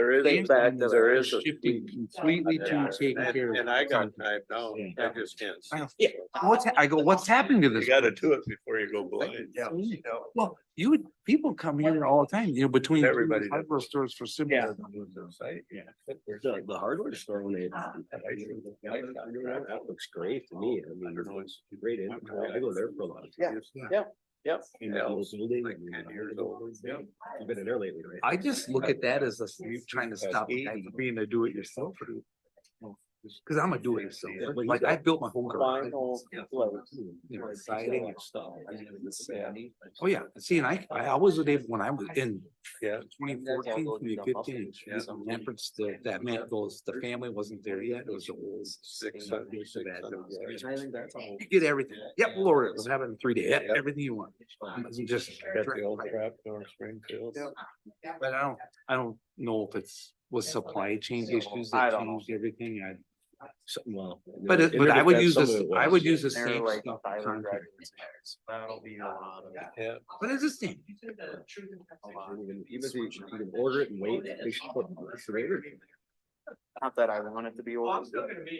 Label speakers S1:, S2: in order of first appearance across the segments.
S1: there is,
S2: The fact that
S1: there is a
S3: Shifting completely to taking care of.
S1: and I got time now, I just can't. see.
S3: Yeah, I go, what's happening to this?
S1: You gotta do it before you go blind.
S3: Yeah. Well, people come here all the time, between
S1: Everybody does.
S3: hardware stores for similar.
S2: The hardware store when that looks great to me. I mean, it's great inventory. I go there for a lot.
S1: Yep.
S2: You've been in there lately, right?
S3: I just look at that as you trying to stop a guy from being a do-it-yourself. Cause I'm a do-it-yourself, like I built my whole garage. Siding and stuff. Oh, yeah, see, and I was able, when I was in
S1: Yeah.
S3: 2014, 2015, Temperance, that meant the family wasn't there yet, it was the old. You get everything, yep, Lord, it was having 3 days, everything you want. Just.
S1: Got the old trap door Springfield.
S3: But I don't know if was supply chain issues
S4: I
S3: that
S4: don't know.
S3: changed everything,
S2: Well.
S3: but I would use this, I would use the
S4: They're
S3: same
S4: like
S3: stuff.
S4: Tyler
S3: content.
S4: Driving Stairs. That'll be a lot of it.
S1: Yeah.
S3: But it's the same.
S2: Even if you can order it and wait, they should put the order.
S4: Not that I want it to be ordered.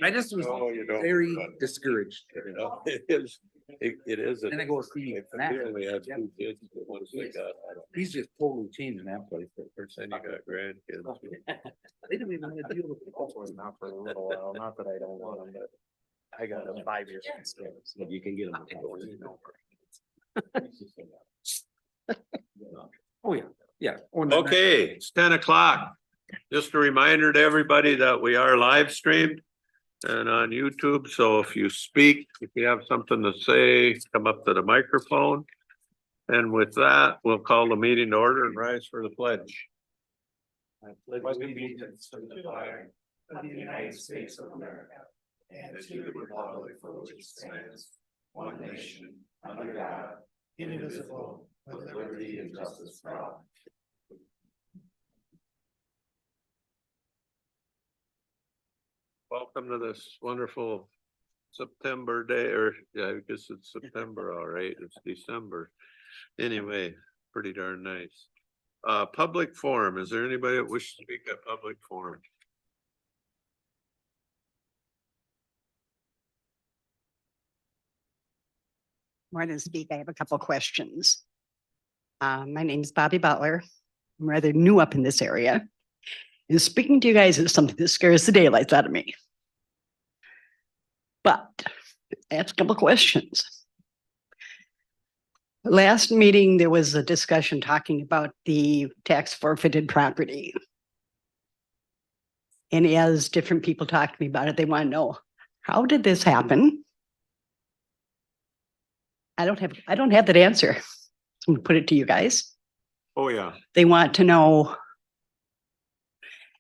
S3: I just was
S1: No, you don't.
S3: very discouraged.
S1: You know, it is, it is.
S3: And I go, see,
S1: They only had 2 kids, but once they got,
S3: he's just totally changing that place.
S1: first then you got grandkids.
S3: They didn't even want to deal with it.
S4: Not for a little while, not that I don't want them, but I got a 5 years.
S2: But you can get them.
S3: Oh, yeah, yeah.
S1: Okay, it's 10 o'clock. Just a reminder to everybody that we are live streamed and on YouTube. So if you speak, if you have something to say, come up to the microphone. And with that, we'll call the meeting to order and rise for the pledge.
S5: I pledge allegiance to the flag of the United States of America and to the republic for which it stands, one nation, under God, indivisible, with liberty and justice for all.
S1: Welcome to this wonderful September day, or yeah, I guess it's September, all right, it's December. Anyway, pretty darn nice. Public forum, is there anybody that wishes to speak at public forum?
S6: More than speak, I have a couple questions. My name is Bobby Butler. I'm rather new up in this area. And speaking to you guys is something that scares the daylights out of me. But I have a couple questions. Last meeting, there was a discussion talking about the tax forfeited property. And as different people talk to me about it, they want to know, how did this happen? I don't have that answer. I'm gonna put it to you guys.
S1: Oh, yeah.
S6: They want to know,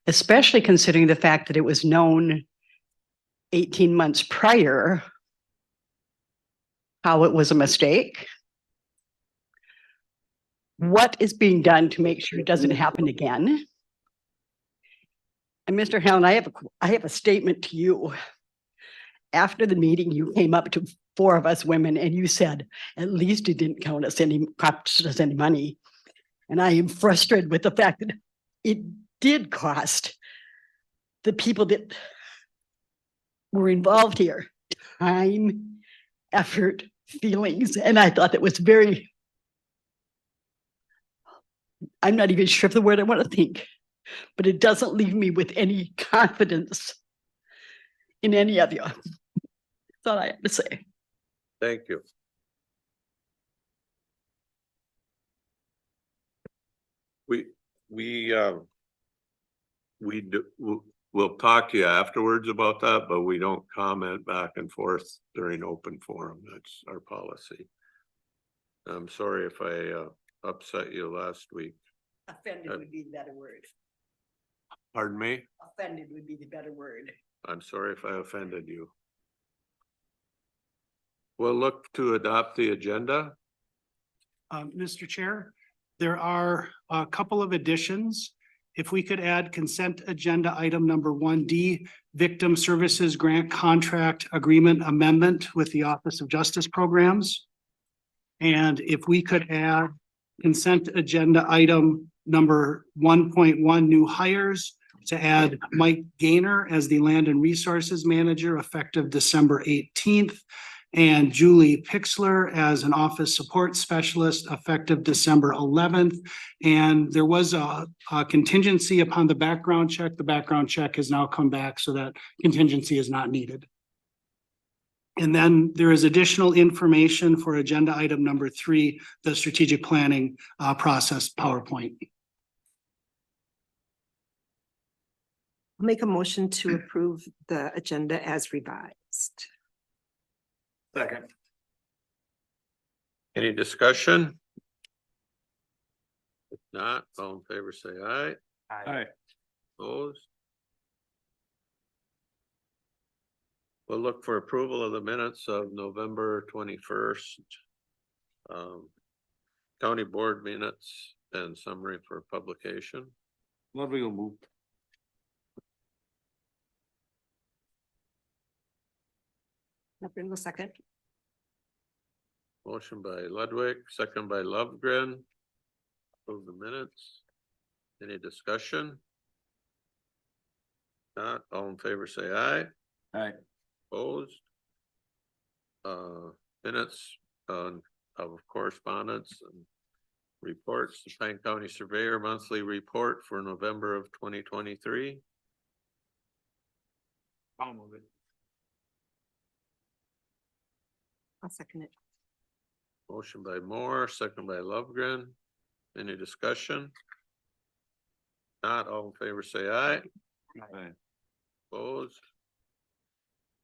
S6: especially considering the fact that it was known 18 months prior, how it was a mistake. What is being done to make sure it doesn't happen again? And Mr. Helen, I have a statement to you. After the meeting, you came up to 4 of us women and you said, at least it didn't cost us any money. And I am frustrated with the fact that it did cost the people that were involved here time, effort, feelings. And I thought that was I'm not even sure of the word I want to think, but it doesn't leave me with any confidence in any of you. That's all I have to say.
S1: Thank you. We'll talk to you afterwards about that, but we don't comment back and forth during open forum. That's our policy. I'm sorry if I upset you last week.
S6: Offended would be the better word.
S1: Pardon me?
S6: Offended would be the better word.
S1: I'm sorry if I offended you. We'll look to adopt the agenda.
S5: Mr. Chair, there are a couple of additions. If we could add consent agenda item number 1D, Victim Services Grant Contract Agreement Amendment with the Office of Justice Programs. And if we could add consent agenda item number 1.1, new hires, to add Mike Gaynor as the Land and Resources Manager effective December 18th, and Julie Pixler as an Office Support Specialist effective December 11th. And there was a contingency upon the background check. The background check has now come back, so that contingency is not needed. And then there is additional information for agenda item number 3, the strategic planning process PowerPoint.
S7: Make a motion to approve the agenda as revised.
S4: Second.
S1: Any discussion? If not, all in favor, say aye.
S4: Aye.
S1: Opposed? We'll look for approval of the minutes of November 21st. County board minutes and summary for publication.
S3: What we gonna move?
S7: Upton will second.
S1: Motion by Ludwig, second by Lovegren. Approve the minutes. Any discussion? Not, all in favor, say aye.
S3: Aye.
S1: Opposed? Minutes of correspondence and reports, the Pine County Surveyor Monthly Report for November of 2023.
S4: I'll move it.
S7: I'll second it.
S1: Motion by Moore, second by Lovegren. Any discussion? Not, all in favor, say aye.
S3: Aye.
S1: Opposed?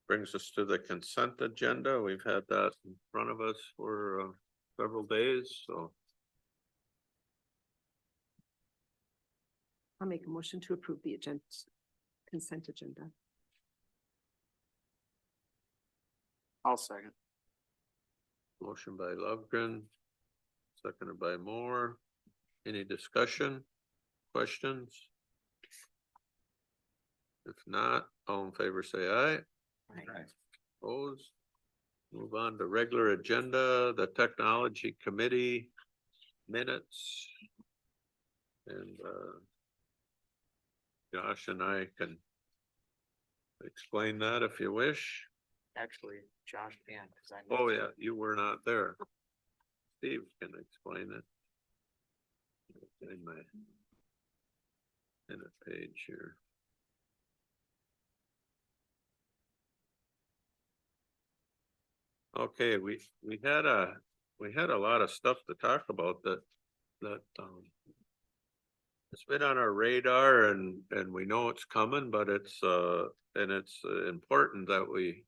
S1: Brings us to the consent agenda. We've had that in front of us for several days, so
S7: I'll make a motion to approve the agenda, consent agenda.
S4: I'll second.
S1: motion by Lovegren, seconded by Moore. Any discussion, questions? If not, all in favor, say aye. Opposed? Move on to regular agenda, the technology committee minutes. And Josh and I can explain that if you wish.
S4: Actually, Josh can, cause I.
S1: Oh, yeah, you were not there. Steve can explain it. In my minute page here. Okay, we had a lot of stuff to talk about that it's been on our radar and we know it's coming, but it's important that we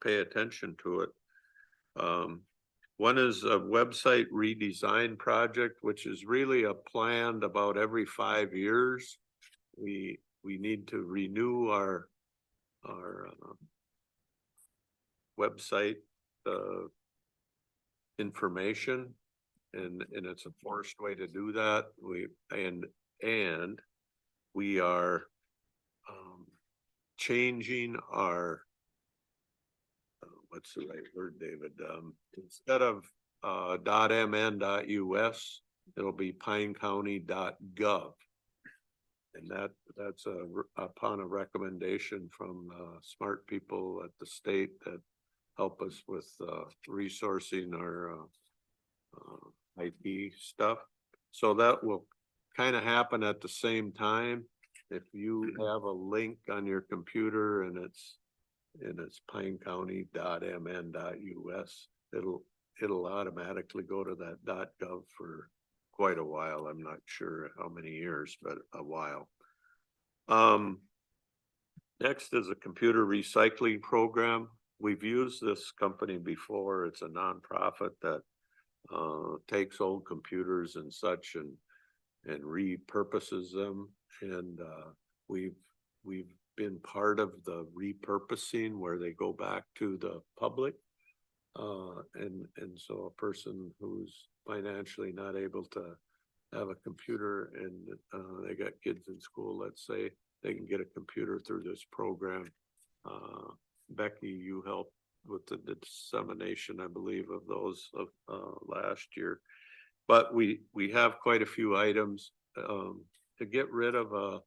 S1: pay attention to it. One is a website redesign project, which is really a planned about every 5 years. We need to renew our website information, and it's a forced way to do that. We are changing our what's the right word, David? Instead of .mn.us, it'll be pinecounty.gov. And that's upon a recommendation from smart people at the state that help us with resourcing our IT stuff. So that will kind of happen at the same time. If you have a link on your computer and it's pinecounty.mn.us, it'll automatically go to that .gov for quite a while. I'm not sure how many years, but a while. Next is a computer recycling program. We've used this company before. It's a nonprofit that takes old computers and such and repurposes them. And we've been part of the repurposing where they go back to the public. And so a person who's financially not able to have a computer and they got kids in school, let's say, they can get a computer through this program. Becky, you helped with the dissemination, I believe, of those last year. But we have quite a few items, to get rid of a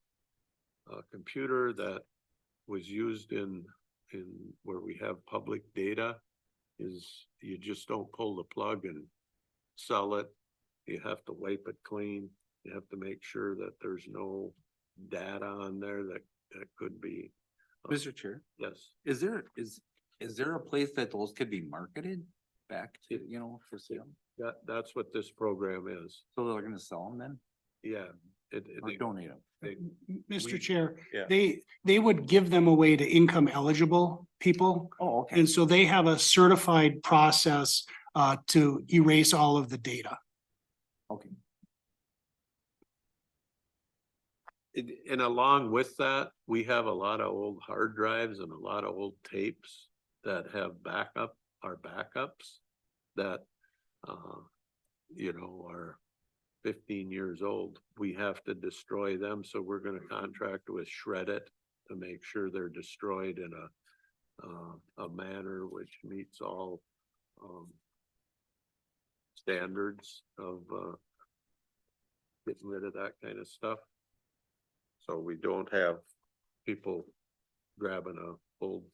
S1: computer that was used in where we have public data is you just don't pull the plug and sell it. You have to wipe it clean. You have to make sure that there's no data on there that could be.
S3: Mr. Chair,
S1: Yes,
S3: is there a place that those could be marketed back to, you know, for sale?
S1: that's what this program is.
S3: So they're gonna sell them then
S1: Yeah.
S3: or donate them?
S5: Mr.
S1: We-
S5: Chair,
S1: Yeah.
S5: they would give them away to income eligible people.
S3: Oh, okay.
S5: And so they have a certified process to erase all of the data.
S3: Okay.
S1: And along with that, we have a lot of old hard drives and a lot of old tapes that have our backups that, are 15 years old. We have to destroy them, so we're gonna contract with Shred It to make sure they're destroyed in a manner which meets all, standards of, getting rid of that kind of stuff. So we don't have people grabbing a old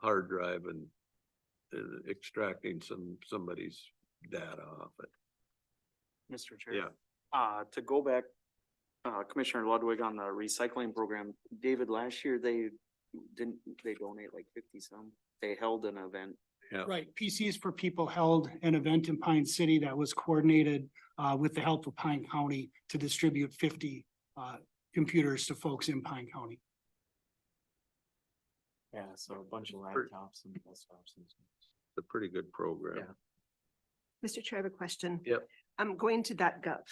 S1: hard drive and extracting somebody's data off it.
S4: Mr. Chair.
S1: Yeah,
S4: To go back, Commissioner Ludwig on the recycling program, David, last year they donate like 50 some? They held an event.
S1: yeah.
S5: Right, PCs for People held an event in Pine City that was coordinated with the help of Pine County to distribute 50 computers to folks in Pine County.
S4: Yeah, so a bunch of
S1: Sure.
S4: laptops and desktops and stuff.
S1: It's a pretty good program.
S4: Yeah.
S7: Mr. Chair, I have a question.
S1: Yep.
S7: I'm going to .gov.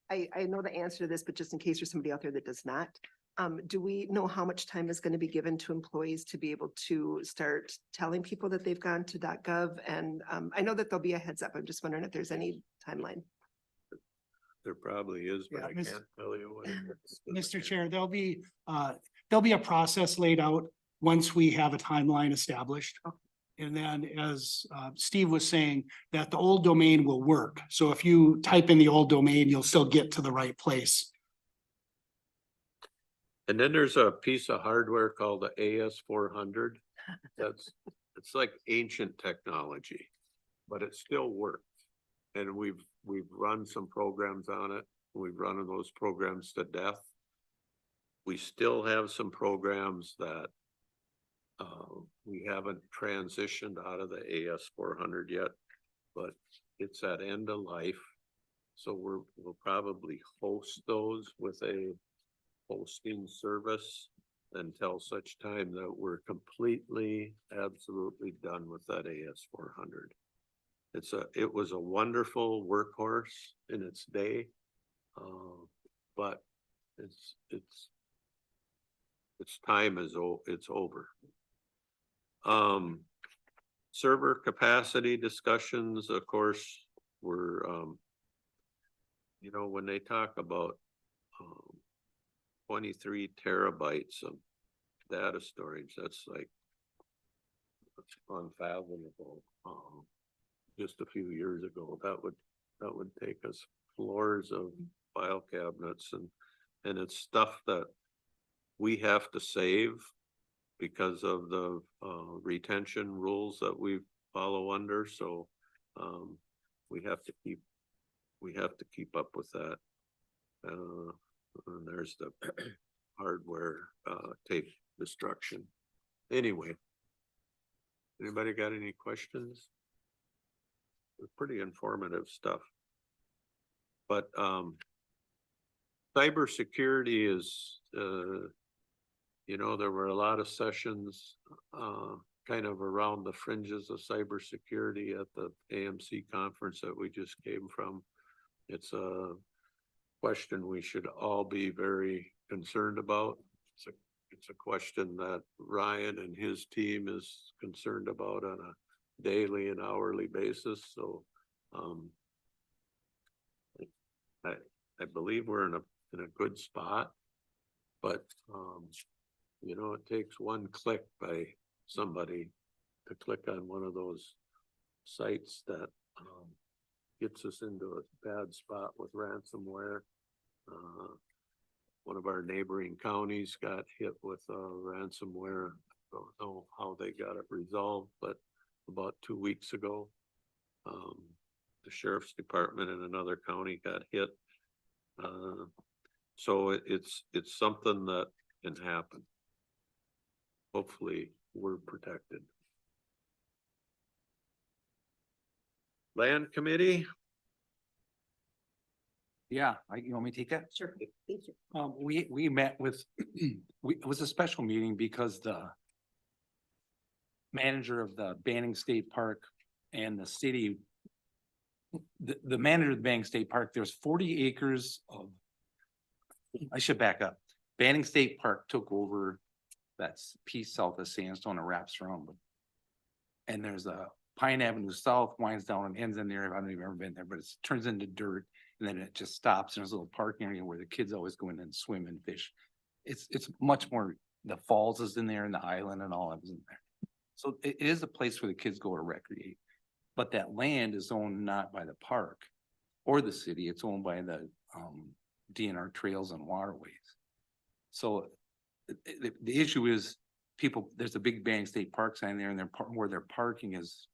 S7: I know the answer to this, but just in case there's somebody out there that does not. Do we know how much time is going to be given to employees to be able to start telling people that they've gone to .gov? And I know that there'll be a heads up. I'm just wondering if there's any timeline.
S1: There probably is, but
S5: Yeah,
S1: I
S5: Miss-
S1: can't tell you what. it is.
S5: Mr. Chair, there'll be a process laid out once we have a timeline established. And then as Steve was saying, that the old domain will work. So if you type in the old domain, you'll still get to the right place.
S1: And then there's a piece of hardware called the AS400. It's like ancient technology, but it still works. And we've run some programs on it. We've run those programs to death. We still have some programs that we haven't transitioned out of the AS400 yet, but it's at end of life. So we'll probably host those with a hosting service until such time that we're completely, absolutely done with that AS400. It was a wonderful workhorse in its day, but its time it's over. Server capacity discussions, of course, were, when they talk about 23 terabytes of data storage, that's like unfathomable. Just a few years ago, that would take us floors of file cabinets and it's stuff that we have to save because of the retention rules that we follow under. So we have to keep up with that. And there's the hardware tape destruction. Anyway, anybody got any questions? It's pretty informative stuff. But cybersecurity is, there were a lot of sessions kind of around the fringes of cybersecurity at the AMC conference that we just came from. It's a question we should all be very concerned about. It's a question that Ryan and his team is concerned about on a daily and hourly basis. So I believe we're in a good spot, but it takes one click by somebody to click on one of those sites that gets us into a bad spot with ransomware. One of our neighboring counties got hit with ransomware. Don't know how they got it resolved, but about 2 weeks ago, the sheriff's department in another county got hit. So it's something that can happen. Hopefully, we're protected. Land Committee?
S3: Yeah, you want me to take that?
S7: Sure, thank you.
S3: We met with, it was a special meeting because the manager of the Banning State Park and the city, the manager of the Banning State Park, there's 40 acres of, I should back up. Banning State Park took over, that's piece south of Sandstone and wraps around. And there's a Pine Avenue South winds down and ends in there. I don't even ever been there, but it turns into dirt. And then it just stops. And there's a little parking area where the kids always go in and swim and fish. It's much more, the falls is in there and the island and all of it is in there. So it is a place where the kids go to recreate. But that land is owned not by the park or the city. It's owned by the DNR Trails and Waterways. So the issue is people, there's a big Banning State Park sign there and where they're parking is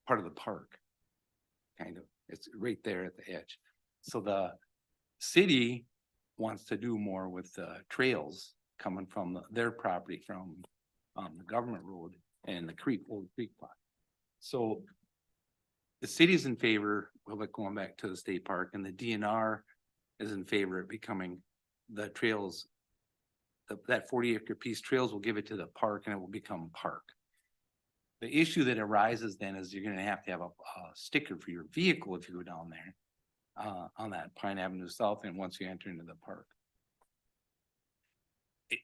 S3: part of the park. Kind of, it's right there at the edge. So the city wants to do more with the trails coming from their property from the government road and the creek, Old Creek Pond. So the city's in favor of it going back to the state park, and the DNR is in favor of becoming the trails. That 40-acre piece trails will give it to the park and it will become park. The issue that arises then is you're gonna have to have a sticker for your vehicle if you go down there on that Pine Avenue South and once you enter into the park.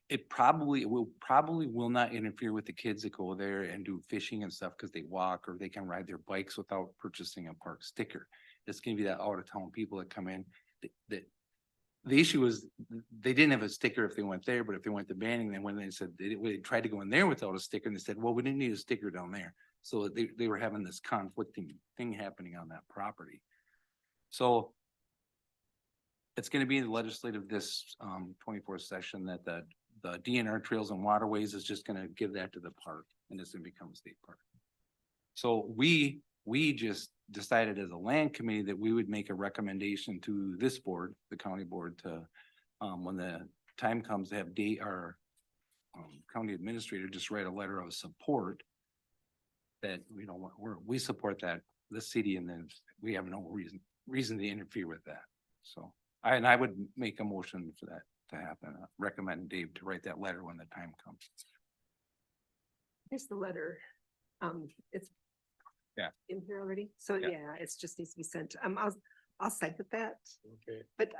S3: It probably will not interfere with the kids that go there and do fishing and stuff because they walk or they can ride their bikes without purchasing a park sticker. It's gonna be that out of town people that come in that the issue is they didn't have a sticker if they went there, but if they went to Banning, then when they said they tried to go in there without a sticker and they said, well, we didn't need a sticker down there. So they were having this conflicting thing happening on that property. So it's going to be in the legislative this 24th session that the DNR Trails and Waterways is just going to give that to the park and it's going to become a state park. So we just decided as a land committee that we would make a recommendation to this board, the county board, to when the time comes to have our county administrator just write a letter of support that, you know, we support that, the city, and then we have no reason to interfere with that. So I would make a motion for that to happen. Recommend Dave to write that letter when the time comes.
S7: Here's the letter. It's
S3: Yeah.
S7: in here already. So
S3: Yeah.
S7: yeah, it's just needs to be sent. I'll second that.
S1: Okay,
S7: But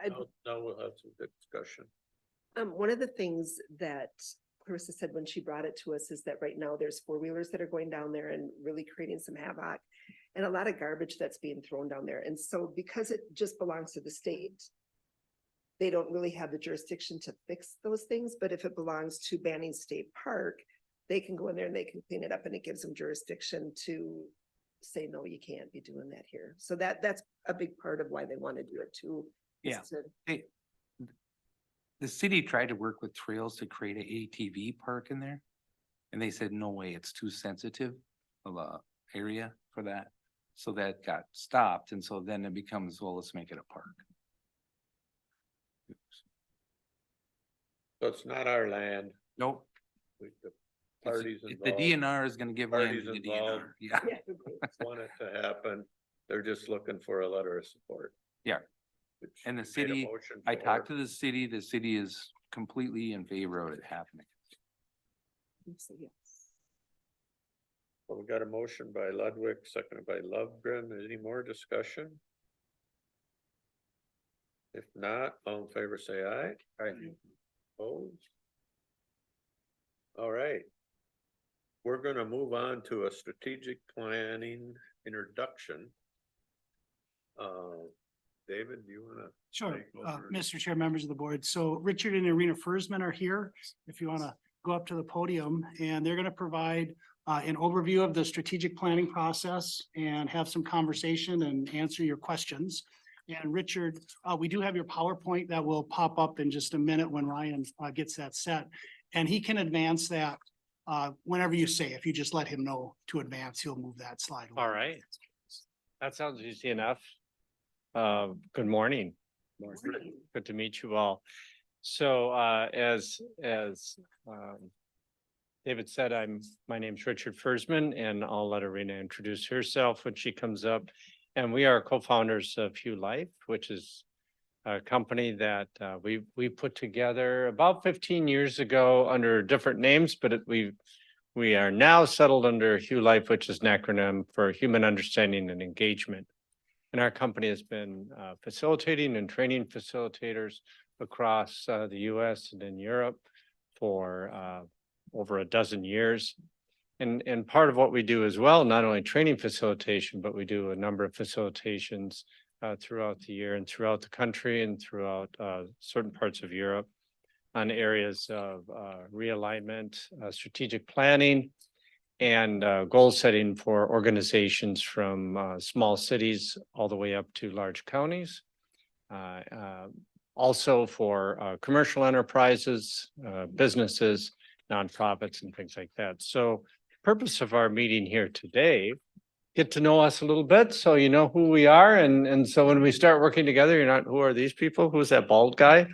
S1: now we'll have some discussion.
S7: one of the things that Clarissa said when she brought it to us is that right now there's four-wheelers that are going down there and really creating some havoc and a lot of garbage that's being thrown down there. And so because it just belongs to the state, they don't really have the jurisdiction to fix those things. But if it belongs to Banning State Park, they can go in there and they can clean it up and it gives them jurisdiction to say, no, you can't be doing that here. So that's a big part of why they want to do it too. is
S3: Yeah.
S7: to-
S3: The city tried to work with Trails to create an ATV park in there. And they said, no way, it's too sensitive of a area for that. So that got stopped. And so then it becomes, well, let's make it a park.
S1: So it's not our land.
S3: Nope.
S1: The parties
S3: The
S1: involved
S3: DNR is gonna give land to
S1: Parties
S3: the
S1: involved.
S3: DNR. Yeah.
S7: Yeah.
S1: want it to happen. They're just looking for a letter of support.
S3: Yeah.
S1: Which
S3: And the
S1: you made a
S3: city,
S1: motion
S3: I
S1: for.
S3: talked to the city is completely in favor of it happening.
S7: So, yes.
S1: Well, we got a motion by Ludwig, seconded by Lovegren. Any more discussion? If not, all in favor, say aye. Aye. Opposed? All right. We're gonna move on to a strategic planning introduction. David, do you wanna?
S5: Sure,
S1: take over?
S5: Mr. Chair, members of the board. So Richard and Irina Fursman are here. If you want to go up to the podium, and they're going to provide an overview of the strategic planning process and have some conversation and answer your questions. And Richard, we do have your PowerPoint that will pop up in just a minute when Ryan gets that set. And he can advance that whenever you say. If you just let him know to advance, he'll move that slide.
S8: All right. That sounds easy enough. Good morning. Good to meet you all. So as David said, my name's Richard Fersman, and I'll let Irina introduce herself when she comes up. And we are co-founders of Hue Life, which is a company that we put together about 15 years ago under different names, but we are now settled under Hue Life, which is an acronym for Human Understanding and Engagement. And our company has been facilitating and training facilitators across the US and in Europe for over a dozen years. And part of what we do as well, not only training facilitation, but we do a number of facilitations throughout the year and throughout the country and throughout certain parts of Europe on areas of realignment, strategic planning, and goal setting for organizations from small cities all the way up to large counties. Also for commercial enterprises, businesses, nonprofits, and things like that. So purpose of our meeting here today, get to know us a little bit so you know who we are. And so when we start working together, you're not, who are these people? Who's that bald guy?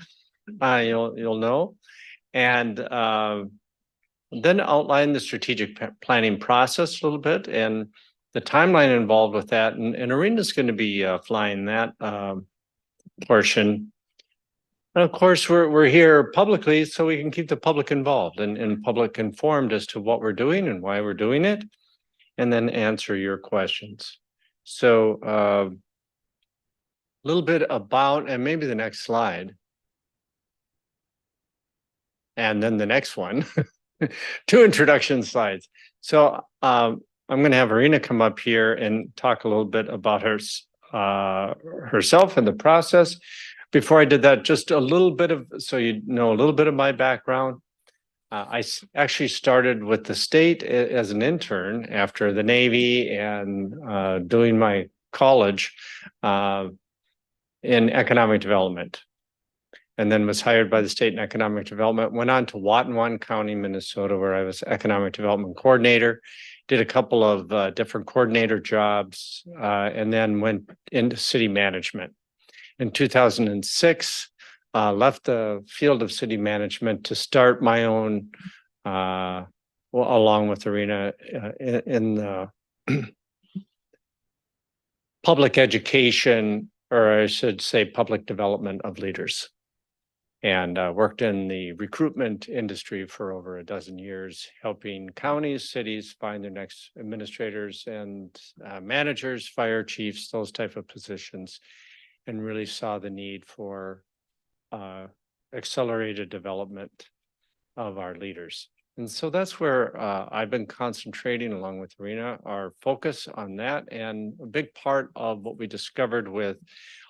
S8: You'll know. And then outline the strategic planning process a little bit and the timeline involved with that. And Irina's going to be flying that portion. And of course, we're here publicly so we can keep the public involved and public informed as to what we're doing and why we're doing it, and then answer your questions. So a little bit about, and maybe the next slide. And then the next one, 2 introduction slides. So I'm going to have Irina come up here and talk a little bit about herself and the process. Before I did that, just a little bit of, so you know a little bit of my background. I actually started with the state as an intern after the Navy and doing my college in economic development. And then was hired by the state in economic development, went on to Watonwan County, Minnesota, where I was economic development coordinator, did a couple of different coordinator jobs, and then went into city management. In 2006, left the field of city management to start my own, along with Irina, in the public education, or I should say public development of leaders. And worked in the recruitment industry for over a dozen years, helping counties, cities find their next administrators and managers, fire chiefs, those type of positions, and really saw the need for accelerated development of our leaders. And so that's where I've been concentrating along with Irina, our focus on that. And a big part of what we discovered with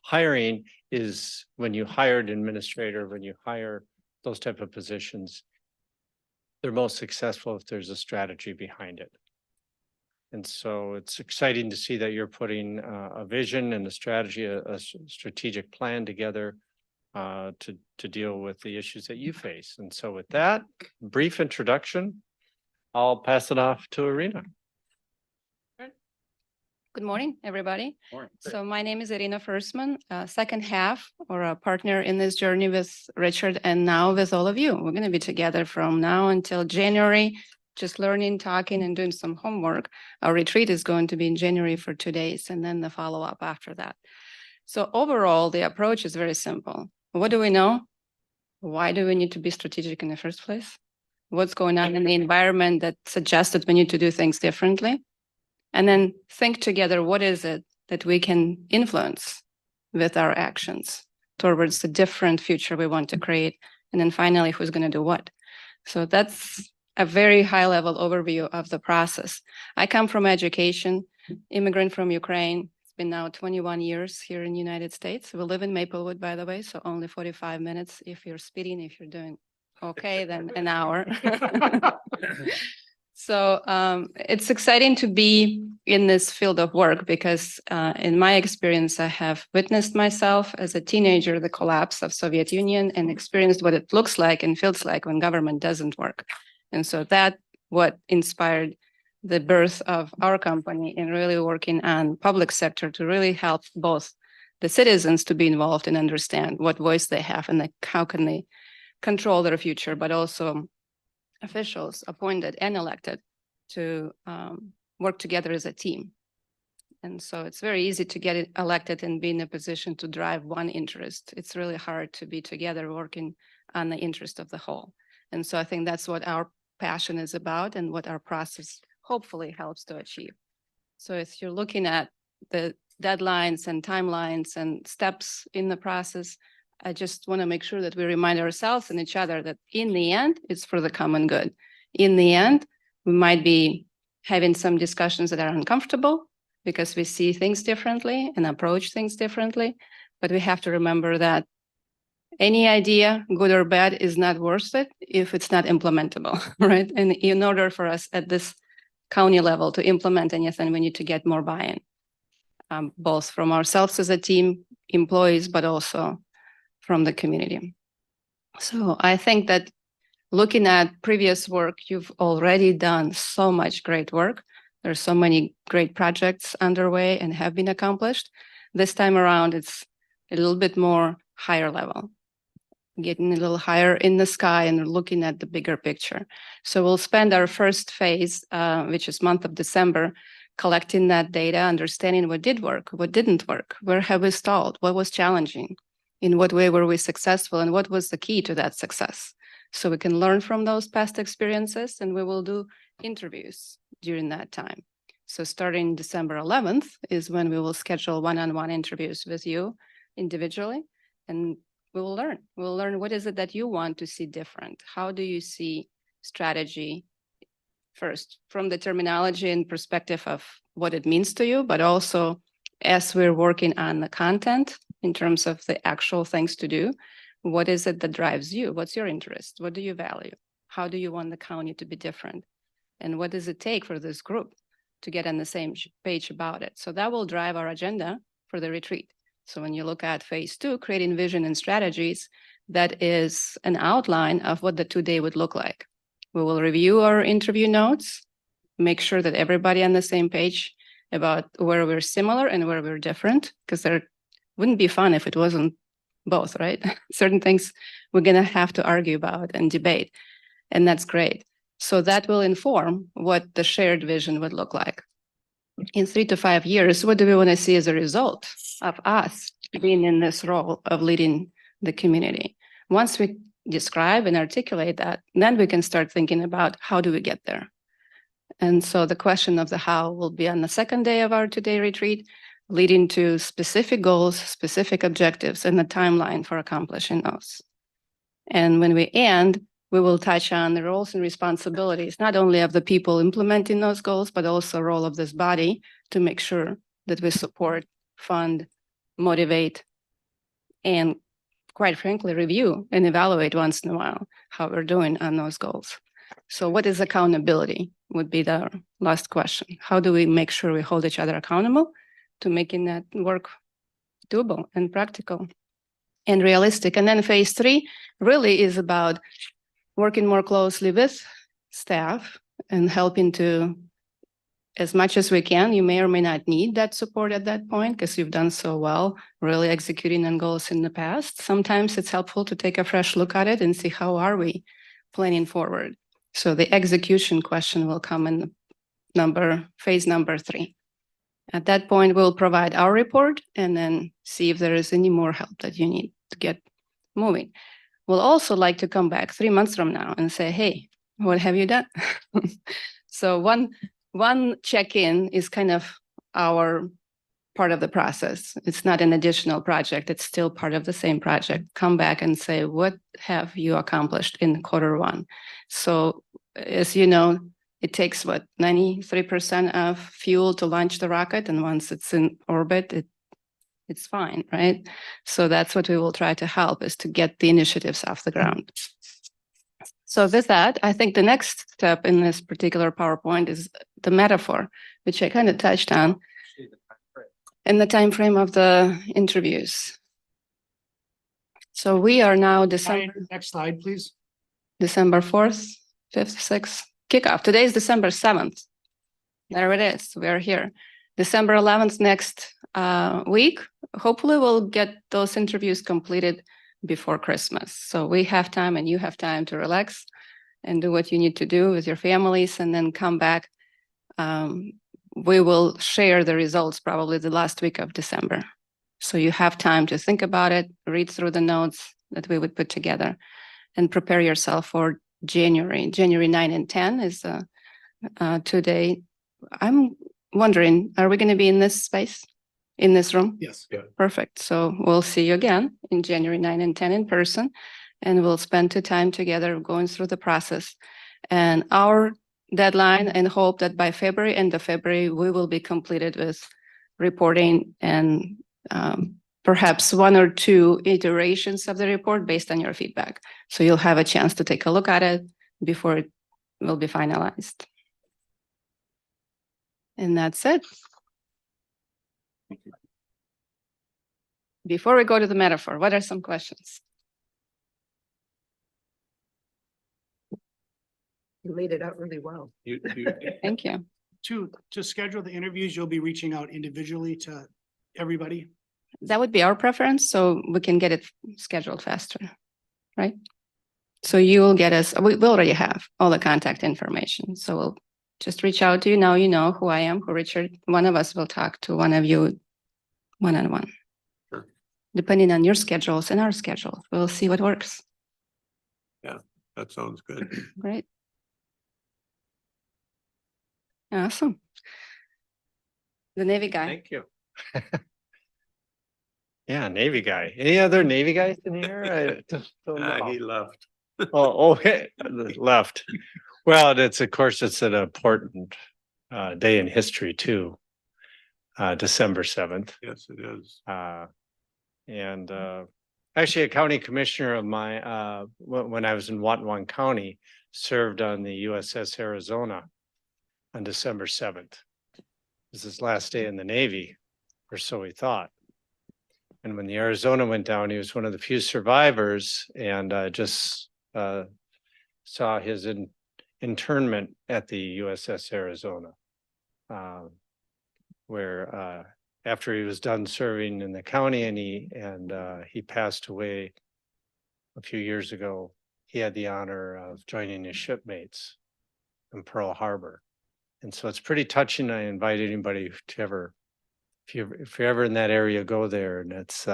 S8: hiring is when you hire an administrator, when you hire those type of positions, they're most successful if there's a strategy behind it. And so it's exciting to see that you're putting a vision and a strategy, a strategic plan together to deal with the issues that you face. And so with that brief introduction, I'll pass it off to Irina.
S9: Good morning, everybody.
S8: Morning.
S9: So my name is Irina Fersman, second half or a partner in this journey with Richard and now with all of you. We're going to be together from now until January, just learning, talking, and doing some homework. Our retreat is going to be in January for 2 days and then the follow-up after that. So overall, the approach is very simple. What do we know? Why do we need to be strategic in the first place? What's going on in the environment that suggests that we need to do things differently? And then think together, what is it that we can influence with our actions towards the different future we want to create? And then finally, who's going to do what? So that's a very high level overview of the process. I come from education, immigrant from Ukraine. It's been now 21 years here in the United States. We live in Maplewood, by the way, so only 45 minutes. If you're speeding, if you're doing okay, then an hour. So it's exciting to be in this field of work because in my experience, I have witnessed myself as a teenager, the collapse of Soviet Union and experienced what it looks like and feels like when government doesn't work. And so that what inspired the birth of our company and really working on public sector to really help both the citizens to be involved and understand what voice they have and how can they control their future, but also officials appointed and elected to work together as a team. And so it's very easy to get elected and be in a position to drive one interest. It's really hard to be together working on the interest of the whole. And so I think that's what our passion is about and what our process hopefully helps to achieve. So if you're looking at the deadlines and timelines and steps in the process, I just want to make sure that we remind ourselves and each other that in the end, it's for the common good. In the end, we might be having some discussions that are uncomfortable because we see things differently and approach things differently. But we have to remember that any idea, good or bad, is not worth it if it's not implementable, right? And in order for us at this county level to implement anything, we need to get more buy-in, both from ourselves as a team, employees, but also from the community. So I think that looking at previous work, you've already done so much great work. There's so many great projects underway and have been accomplished. This time around, it's a little bit more higher level, getting a little higher in the sky and looking at the bigger picture. So we'll spend our first phase, which is month of December, collecting that data, understanding what did work, what didn't work, where have we stalled, what was challenging, in what way were we successful, and what was the key to that success. So we can learn from those past experiences, and we will do interviews during that time. So starting December 11th is when we will schedule one-on-one interviews with you individually, and we will learn. We'll learn what is it that you want to see different. How do you see strategy first from the terminology and perspective of what it means to you, but also as we're working on the content in terms of the actual things to do, what is it that drives you? What's your interest? What do you value? How do you want the county to be different? And what does it take for this group to get on the same page about it? So that will drive our agenda for the retreat. So when you look at phase 2, creating vision and strategies, that is an outline of what the 2-day would look like. We will review our interview notes, make sure that everybody on the same page about where we're similar and where we're different, because there wouldn't be fun if it wasn't both, right? Certain things we're going to have to argue about and debate, and that's great. So that will inform what the shared vision would look like. In 3 to 5 years, what do we want to see as a result of us being in this role of leading the community? Once we describe and articulate that, then we can start thinking about how do we get there? And so the question of the how will be on the second day of our 2-day retreat, leading to specific goals, specific objectives, and the timeline for accomplishing those. And when we end, we will touch on the roles and responsibilities, not only of the people implementing those goals, but also the role of this body to make sure that we support, fund, motivate, and quite frankly, review and evaluate once in a while how we're doing on those goals. So what is accountability would be the last question. How do we make sure we hold each other accountable to making that work doable and practical and realistic? And then phase 3 really is about working more closely with staff and helping to, as much as we can. You may or may not need that support at that point because you've done so well really executing on goals in the past. Sometimes it's helpful to take a fresh look at it and see how are we planning forward. So the execution question will come in phase number 3. At that point, we'll provide our report and then see if there is any more help that you need to get moving. We'll also like to come back 3 months from now and say, hey, what have you done? So one check-in is kind of our part of the process. It's not an additional project. It's still part of the same project. Come back and say, what have you accomplished in Q1? So as you know, it takes 93% of fuel to launch the rocket. And once it's in orbit, it's fine, right? So that's what we will try to help, is to get the initiatives off the ground. So with that, I think the next step in this particular PowerPoint is the metaphor, which I kind of touched on in the time frame of the interviews. So we are now
S5: Next slide, please.
S9: December 4th, 5th, 6th, kickoff. Today is December 7th. There it is. We're here. December 11th next week. Hopefully we'll get those interviews completed before Christmas. So we have time and you have time to relax and do what you need to do with your families and then come back. We will share the results probably the last week of December. So you have time to think about it, read through the notes that we would put together and prepare yourself for January. January 9 and 10 is a 2-day. I'm wondering, are we going to be in this space, in this room?
S5: Yes.
S9: Perfect. So we'll see you again in January 9 and 10 in person, and we'll spend 2 time together going through the process. And our deadline and hope that by February, end of February, we will be completed with reporting and perhaps 1 or 2 iterations of the report based on your feedback. So you'll have a chance to take a look at it before it will be finalized. And that's it. Before we go to the metaphor, what are some questions?
S7: You laid it out really well.
S9: Thank you.
S5: To schedule the interviews, you'll be reaching out individually to everybody.
S9: That would be our preference, so we can get it scheduled faster, right? So you will get us, we already have all the contact information, so we'll just reach out to you. Now you know who I am, who Richard. One of us will talk to one of you one-on-one.
S1: Sure.
S9: Depending on your schedules and our schedule, we'll see what works.
S1: That sounds good.
S9: Great. Awesome. The Navy guy.
S8: Thank you. Yeah, Navy guy. Any other Navy guys in here? I just don't know.
S1: He left.
S8: Okay, left. Well, of course, it's an important day in history too. December 7th.
S1: Yes, it is.
S8: And actually a county commissioner of my, when I was in Watonwan County, served on the USS Arizona on December 7th. It was his last day in the Navy, or so he thought. And when the Arizona went down, he was one of the few survivors, and just saw his internment at the USS Arizona, where after he was done serving in the county and he passed away a few years ago, he had the honor of joining his shipmates in Pearl Harbor. And so it's pretty touching. I invite anybody to ever, if you're ever in that area, go there. And it's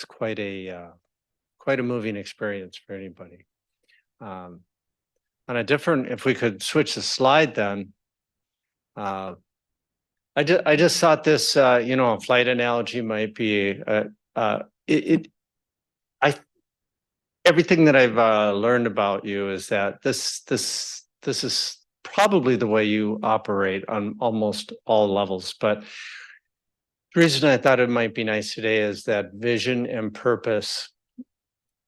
S8: quite a moving experience for anybody. On a different, if we could switch the slide then. I just thought this, a flight analogy might be, everything that I've learned about you is that this is probably the way you operate on almost all levels. But the reason I thought it might be nice today is that vision and purpose.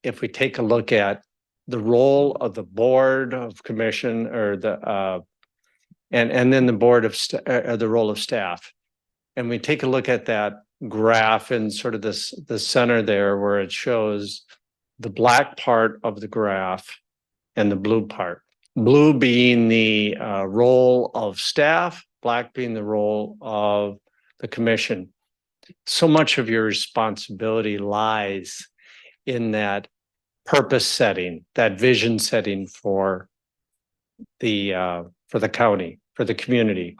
S8: If we take a look at the role of the board of commission or the and then the board of the role of staff, and we take a look at that graph and sort of the center there where it shows the black part of the graph and the blue part. Blue being the role of staff, black being the role of the commission. So much of your responsibility lies in that purpose setting, that vision setting for the county, for the community.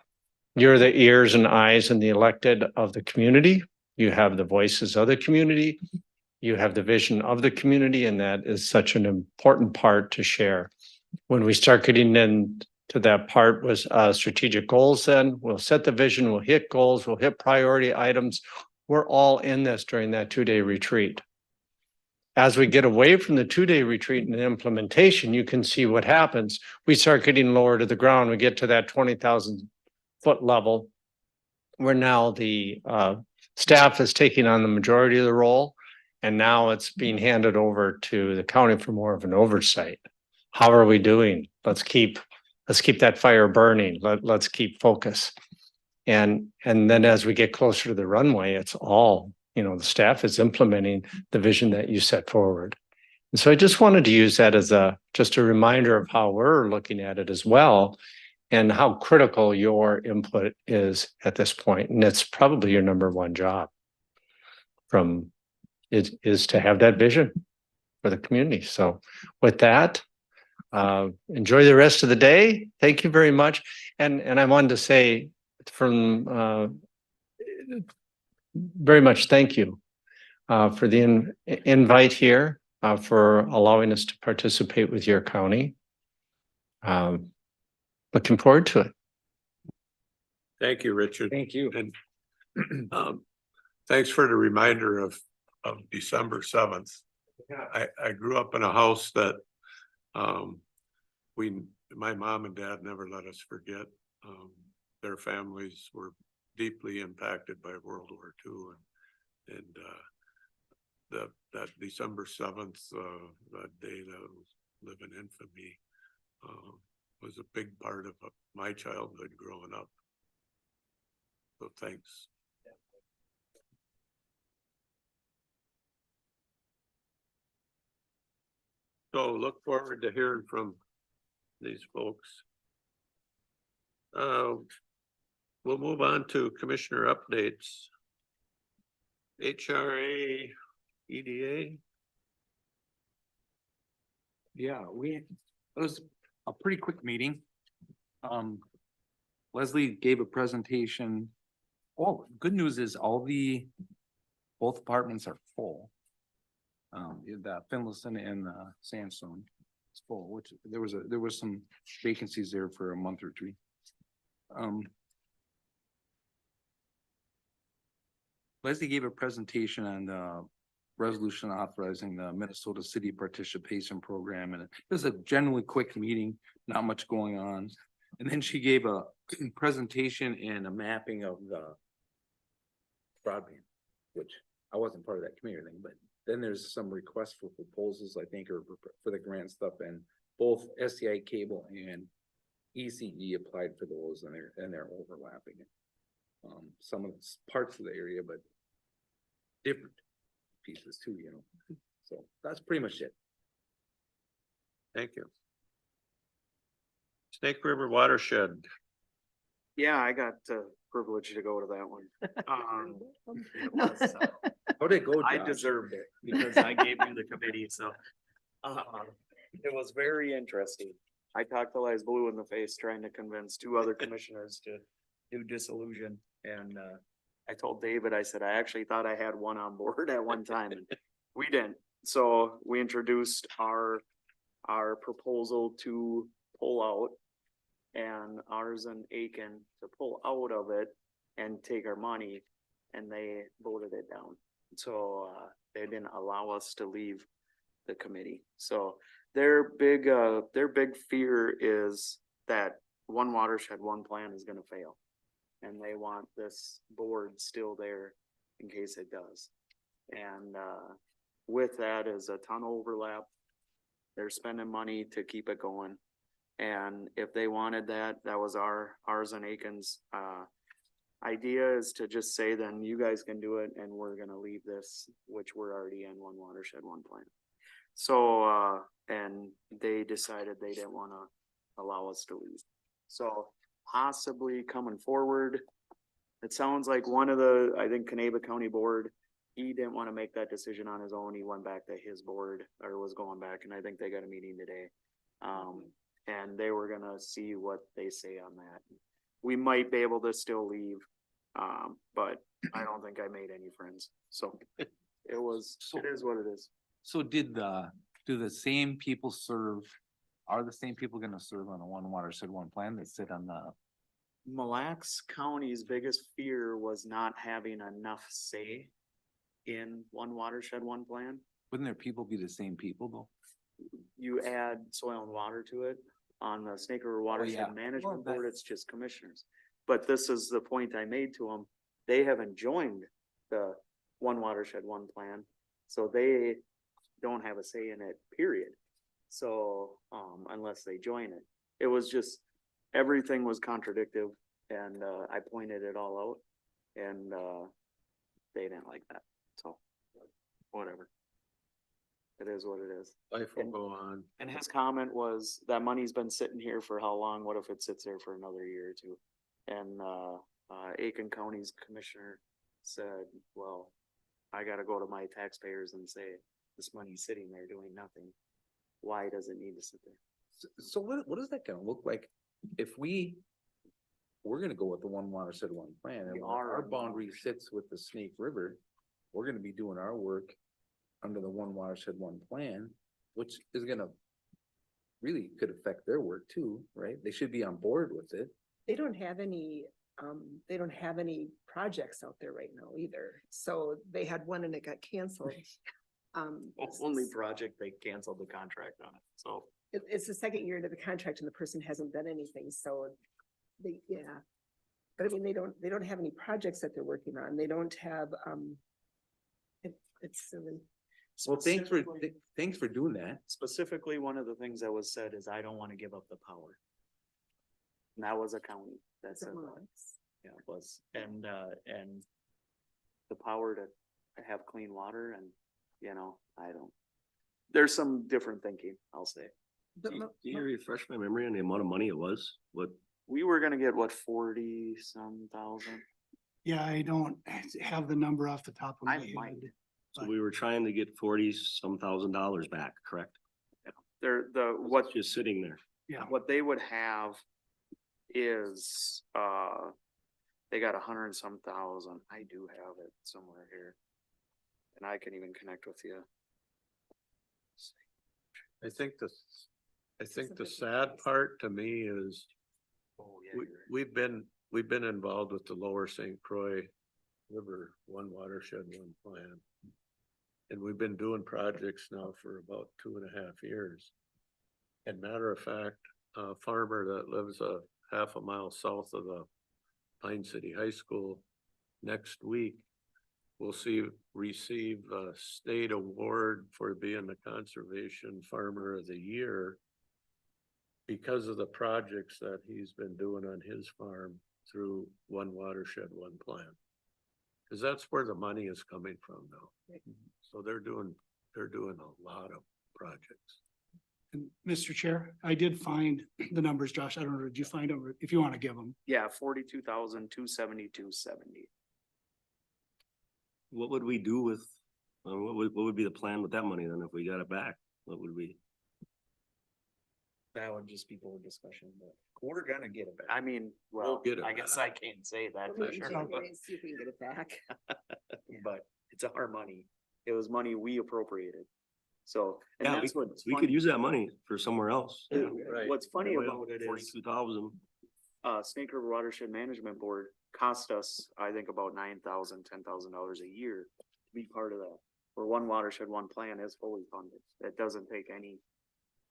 S8: You're the ears and eyes and the elected of the community. You have the voices of the community. You have the vision of the community, and that is such an important part to share. When we start getting into that part was strategic goals, then we'll set the vision, we'll hit goals, we'll hit priority items. We're all in this during that 2-day retreat. As we get away from the 2-day retreat and implementation, you can see what happens. We start getting lower to the ground. We get to that 20,000 foot level where now the staff is taking on the majority of the role, And now it's being handed over to the county for more of an oversight. How are we doing? Let's keep that fire burning. Let's keep focus. And then as we get closer to the runway, it's all, the staff is implementing the vision that you set forward. And so I just wanted to use that as just a reminder of how we're looking at it as well, and how critical your input is at this point. And it's probably your number one job is to have that vision for the community. So with that, enjoy the rest of the day. Thank you very much. And I wanted to say very much thank you for the invite here, for allowing us to participate with your county. Looking forward to it.
S1: Thank you, Richard.
S3: Thank you.
S1: And thanks for the reminder of December 7th. I grew up in a house that my mom and dad never let us forget. Their families were deeply impacted by World War II, and that December 7th, that day that was live in infamy, was a big part of my childhood growing up. So thanks. So look forward to hearing from these folks. We'll move on to commissioner updates. HRA, EDA.
S3: Yeah, it was a pretty quick meeting. Leslie gave a presentation. Oh, good news is both departments are full. The Finlayson and Sandstone is full, which there was some vacancies there for a month or two. Leslie gave a presentation on the resolution authorizing the Minnesota City Participation Program, and it was a generally quick meeting, not much going on. And then she gave a presentation and a mapping of the broadband, which I wasn't part of that committee thing, but then there's some requests for proposals, I think, or for the grant stuff, and both SCI Cable and ECE applied for those, and they're overlapping. Some of the parts of the area, but different pieces too, So that's pretty much it.
S1: Thank you. Snake River Watershed.
S4: Yeah, I got the privilege to go to that one. It was,
S3: How'd it go,
S4: I
S3: Josh?
S4: deserved it because I gave you the committee, so. It was very interesting. I talked till I was blue in the face trying to convince two other commissioners to do dissolution, and I told David, I said, I actually thought I had one on board at one time, and we didn't. So we introduced our proposal to pull out, and ours and Aiken to pull out of it and take our money, and they voted it down. So they didn't allow us to leave the committee. So their big fear is that one watershed, one plan is gonna fail. And they want this board still there in case it does. And with that is a ton of overlap. They're spending money to keep it going. And if they wanted that, that was ours and Aiken's idea, is to just say, then you guys can do it and we're gonna leave this, which we're already in one watershed, one plan. So and they decided they didn't wanna allow us to leave. So possibly coming forward, it sounds like one of the, I think Canaba County Board, he didn't wanna make that decision on his own. He went back to his board, or was going back, and I think they got a meeting today. And they were gonna see what they say on that. We might be able to still leave, but I don't think I made any friends, so it is what it is.
S3: So do the same people are the same people gonna serve on a one watershed, one plan that sit on the?
S4: Mille Lacs County's biggest fear was not having enough say in one watershed, one plan.
S3: Wouldn't their people be the same people though?
S4: You add soil and water to it. On the Snake River Watershed
S3: yeah.
S4: Management
S3: Well,
S4: Board, it's just commissioners. But this is the point I made to them. They haven't joined the one watershed, one plan. So they don't have a say in it, period. So, unless they join it, it was just, everything was contradictive and, I pointed it all out and, they didn't like that, so, whatever. It is what it is.
S1: Life will go on.
S4: And his comment was that money's been sitting here for how long? What if it sits there for another year or two? And, Aiken County's commissioner said, well, I gotta go to my taxpayers and say, this money's sitting there doing nothing. Why does it need to sit there?
S3: So what is that gonna look like if we're gonna go with the one watershed, one plan, and
S4: We
S3: when
S4: are
S3: our
S4: on
S3: boundary
S4: watershed.
S3: sits with the Snake River, we're gonna be doing our work under the one watershed, one plan, which is gonna really could affect their work too, right? They should be on board with it.
S7: They don't have any, they don't have any projects out there right now either. So they had one and it got canceled.
S4: Only project they canceled the contract on it, so.
S7: It's the second year into the contract and the person hasn't done anything, so they, yeah. But I mean, they don't have any projects that they're working on. They don't have, it's silly.
S3: Well, thanks for doing that.
S4: Specifically, one of the things that was said is I don't wanna give up the power. And that was a county that said that. Yeah, it was, and the power to have clean water and, you know, I don't. There's some different thinking, I'll say.
S7: But
S2: Can you refresh my memory on the amount of money it was? What,
S4: We were gonna get what, 40-some thousand?
S5: Yeah, I don't have the number off the top of my
S4: I
S5: head.
S4: might.
S2: so we were trying to get $40-some thousand back, correct?
S4: What
S2: Just sitting there.
S5: Yeah,
S4: what they would have is, they got 100 and some thousand. I do have it somewhere here. And I can even connect with you.
S1: I think the sad part to me is
S4: Oh, yeah.
S1: we've been involved with the Lower St. Croix River, one watershed, one plan. And we've been doing projects now for about 2.5 years. And matter of fact, a farmer that lives a half a mile south of the Pine City High School next week will receive a state award for being the Conservation Farmer of the Year because of the projects that he's been doing on his farm through one watershed, one plan. Cause that's where the money is coming from now. So they're doing a lot of projects.
S5: and Mr. Chair, I did find the numbers, Josh. I don't know, did you find them? If you want to give them.
S4: Yeah, 42,272.70.
S2: What would we do with, what would be the plan with that money then if we got it back? What would we?
S4: That would just be board discussion, but we're gonna get it back. I mean,
S1: We'll
S4: well,
S1: get it
S4: I guess I
S1: back.
S4: can't say that
S7: We'll
S4: for
S7: meet in
S4: sure,
S7: January and see if we can get it back.
S4: but it's our money. It was money we appropriated. So, and
S2: Yeah,
S4: that's what.
S2: we could use that money for somewhere else.
S1: Right.
S4: What's funny about it is,
S2: 42,000.
S4: Snake River Watershed Management Board cost us, I think, about $9,000, $10,000 a year to be part of that. Where one watershed, one plan is fully funded. It doesn't take any,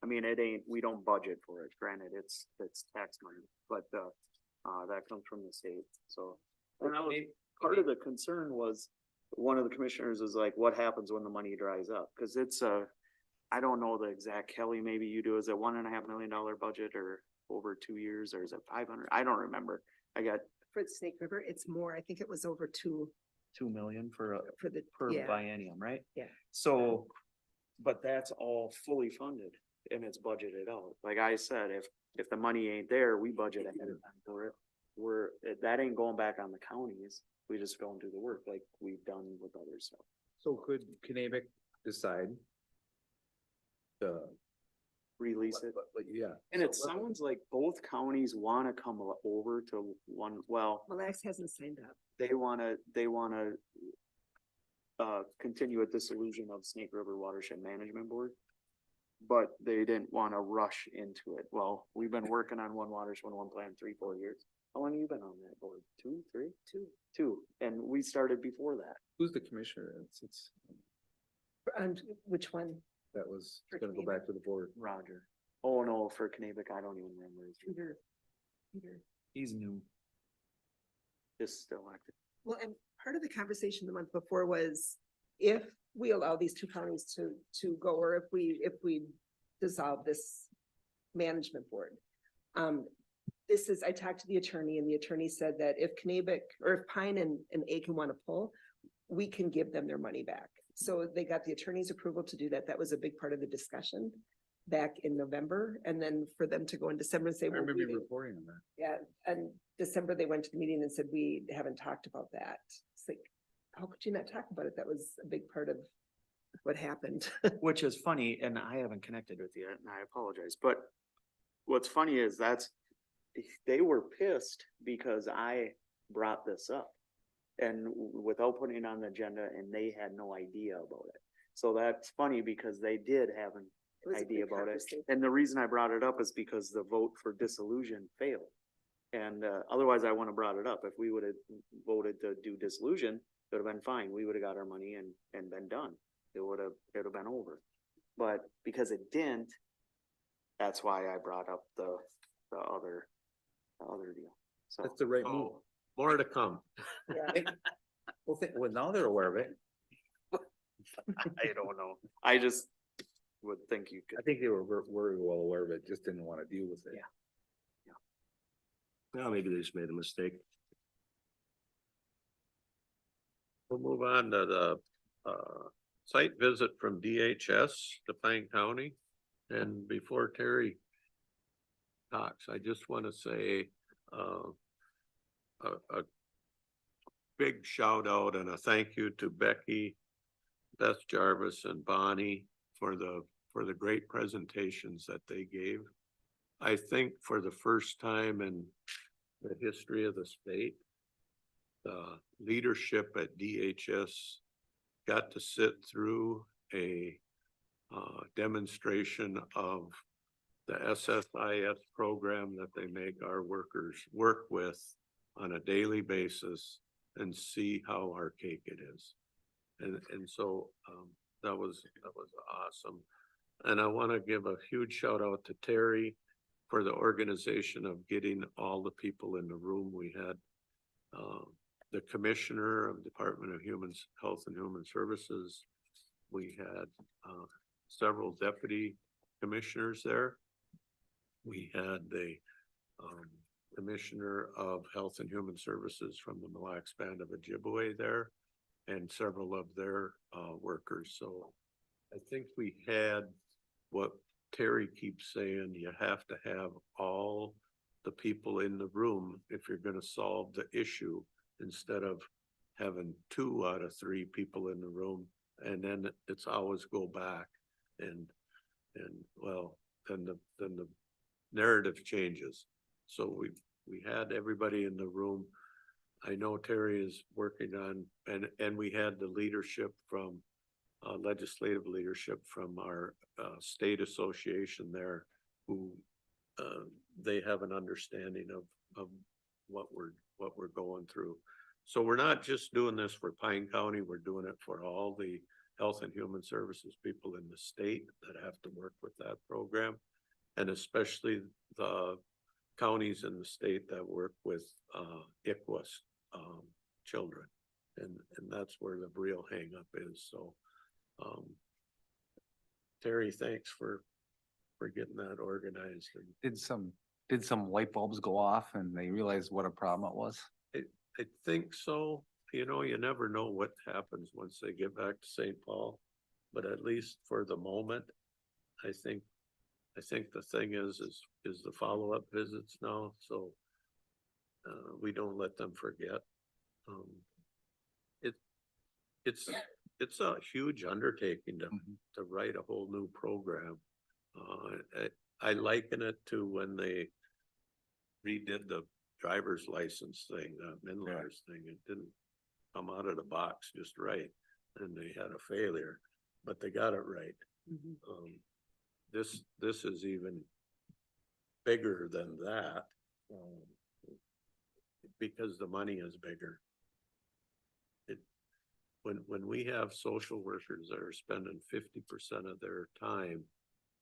S4: I mean, it ain't, we don't budget for it. Granted, it's tax money, but, that comes from the state, so. And that was, part of the concern was, one of the commissioners is like, what happens when the money dries up? Cause it's I don't know the exact, Kelly, maybe you do, is it $1.5 million budget or over 2 years, or is it 500? I don't remember. I got
S7: For the Snake River, it's more, I think it was over 2
S4: $2 million
S7: for the,
S4: per
S7: yeah.
S4: biennium, right?
S7: Yeah.
S4: So, but that's all fully funded and it's budgeted out. Like I said, if the money ain't there, we budget ahead of time for it. That ain't going back on the counties. We just go and do the work like we've done with other stuff.
S3: So could Kennebec decide?
S4: Release it.
S3: But yeah.
S4: And it
S3: So what-
S4: sounds like both counties wanna come over to one, well,
S7: Mille Lacs hasn't signed up.
S4: they wanna continue a dissolution of Snake River Watershed Management Board. But they didn't wanna rush into it. Well, we've been working on one watershed, one plan 3-4 years. How long have you been on that board? 2, 3? 2. And we started before that.
S3: Who's the commissioner? It's,
S7: And which one?
S3: that was
S7: For
S3: gonna go
S7: Kennebec.
S3: back to the board.
S4: Roger. Oh, no, for Kennebec, I don't even remember. his name.
S7: Peter.
S4: He's new. Just still active.
S7: Well, and part of the conversation the month before was if we allow these two counties to go, or if we dissolve this management board. This is, I talked to the attorney and the attorney said that if Knabec or if Pine and Aiken want to pull, we can give them their money back. So they got the attorney's approval to do that. That was a big part of the discussion back in November. And then for them to go in December and say, well, we didn't-
S3: reporting on that.
S7: yeah, and December they went to the meeting and said, we haven't talked about that. It's like, how could you not talk about it? That was a big part of what happened.
S4: Which is funny, and I haven't connected with you, and I apologize, but what's funny is they were pissed because I brought this up. And without putting it on the agenda, and they had no idea about it. So that's funny because they did have an
S7: It was a
S4: idea
S7: big
S4: about it.
S7: conversation.
S4: And the reason I brought it up is because the vote for dissolution failed. And otherwise I wouldn't have brought it up. If we would have voted to do dissolution, it would have been fine. We would have got our money and been done. It would have been over. But because it didn't, that's why I brought up the other deal. So.
S3: That's the right move.
S1: So, more to come.
S7: Yeah.
S3: Well, now they're aware of it.
S4: I don't know. I just would think you could.
S3: I think they were very well aware of it, just didn't want to deal with it.
S4: Yeah.
S2: Well, maybe they just made a mistake.
S1: We'll move on to the site visit from DHS to Pine County. And before Terry talks, I just want to say a big shout out and a thank you to Becky, Beth Jarvis and Bonnie for the great presentations that they gave. I think for the first time in the history of the state, the leadership at DHS got to sit through a demonstration of the SSIS program that they make our workers work with on a daily basis and see how archaic it is. And so that was awesome. And I want to give a huge shout out to Terry for the organization of getting all the people in the room. We had the commissioner of Department of Health and Human Services. We had several deputy commissioners there. We had the commissioner of Health and Human Services from the Mille Lacs Band of Ojibwe there, and several of their workers. So I think we had what Terry keeps saying, you have to have all the people in the room if you're going to solve the issue, instead of having 2 out of 3 people in the room, and then it's always go back and well, then the narrative changes. So we had everybody in the room. I know Terry is working on, and we had the leadership from legislative leadership from our state association there, who they have an understanding of what we're going through. So we're not just doing this for Pine County, we're doing it for all the Health and Human Services people in the state that have to work with that program, and especially the counties in the state that work with ICWAS children. And that's where the real hang up is. So Terry, thanks for getting that organized. And
S3: Did some light bulbs go off and they realized what a problem it was?
S1: I think so. You know, you never know what happens once they get back to St. Paul, but at least for the moment, I think the thing is the follow-up visits now. So we don't let them forget. It's a huge undertaking to write a whole new program. I liken it to when they redid the driver's license thing, Minlar's thing. It didn't come out of the box just right, and they had a failure, but they got it right. This is even bigger than that, because the money is bigger. When we have social workers that are spending 50% of their time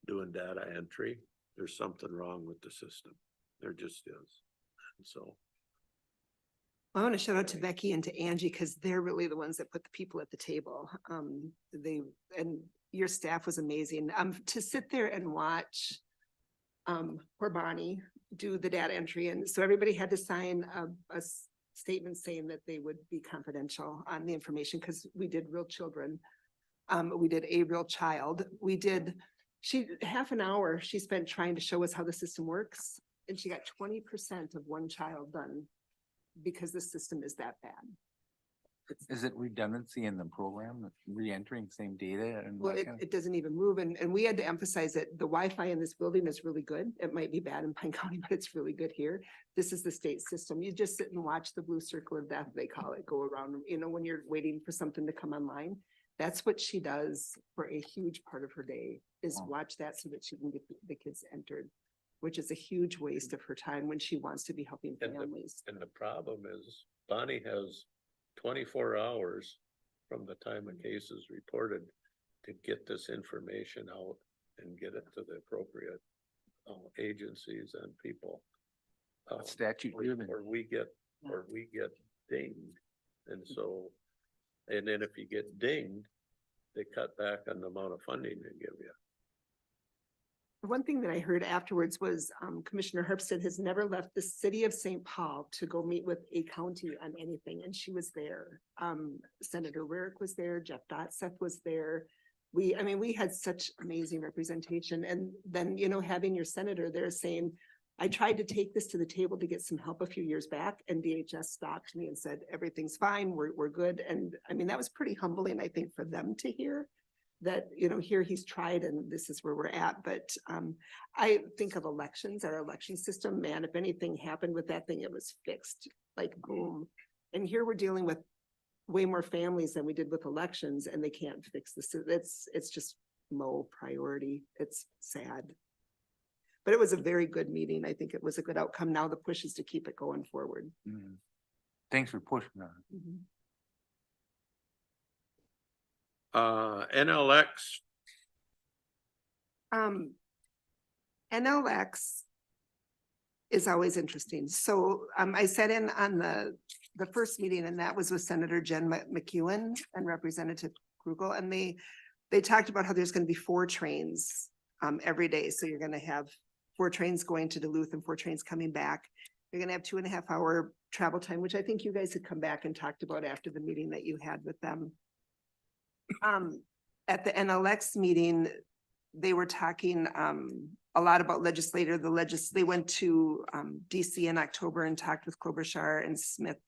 S1: doing data entry, there's something wrong with the system. There just is. And so
S7: I want to shout out to Becky and to Angie because they're really the ones that put the people at the table. And your staff was amazing. To sit there and watch poor Bonnie do the data entry. And so everybody had to sign a statement saying that they would be confidential on the information because we did real children. We did a real child. Half an hour she spent trying to show us how the system works. And she got 20% of one child done because the system is that bad.
S3: Is it redundancy in the program, re-entering same data and?
S7: Well,
S3: that kind of-
S7: it doesn't even move. And we had to emphasize that the Wi-Fi in this building is really good. It might be bad in Pine County, but it's really good here. This is the state system. You just sit and watch the blue circle of death, they call it, go around, when you're waiting for something to come online. That's what she does for a huge part of her day, is
S3: Wow.
S7: watch that so that she can get the kids entered, which is a huge waste of her time when she wants to be helping
S1: And
S7: families.
S1: And the problem is Bonnie has 24 hours from the time a case is reported to get this information out and get it to the appropriate agencies and people.
S3: Statute driven.
S1: Or we get dinged. And so, and then if you get dinged, they cut back on the amount of funding they give you.
S7: One thing that I heard afterwards was Commissioner Herbsted has never left the city of St. Paul to go meet with a county on anything, and she was there. Senator Rarick was there, Jeff Dotseth was there. We had such amazing representation, and then, having your senator there saying, I tried to take this to the table to get some help a few years back, and DHS stopped me and said, everything's fine, we're good. And that was pretty humbling, I think, for them to hear. That, here he's tried and this is where we're at. But I think of elections, our election system, man, if anything happened with that thing, it was fixed, like boom. And here we're dealing with way more families than we did with elections, and they can't fix this. It's just low priority. It's sad. But it was a very good meeting. I think it was a good outcome. Now the push is to keep it going forward.
S3: Mhm. Thanks for pushing on it.
S7: Mhm.
S1: NLX,
S7: NLX is always interesting. So I sat in on the first meeting, and that was with Senator Jen McEwen and Representative Krugel, and they talked about how there's going to be 4 trains every day. So you're going to have 4 trains going to Duluth and 4 trains coming back. You're going to have 2.5 hour travel time, which I think you guys had come back and talked about after the meeting that you had with them. At the NLX meeting, they were talking a lot about they went to DC in October and talked with Klobuchar and Smith.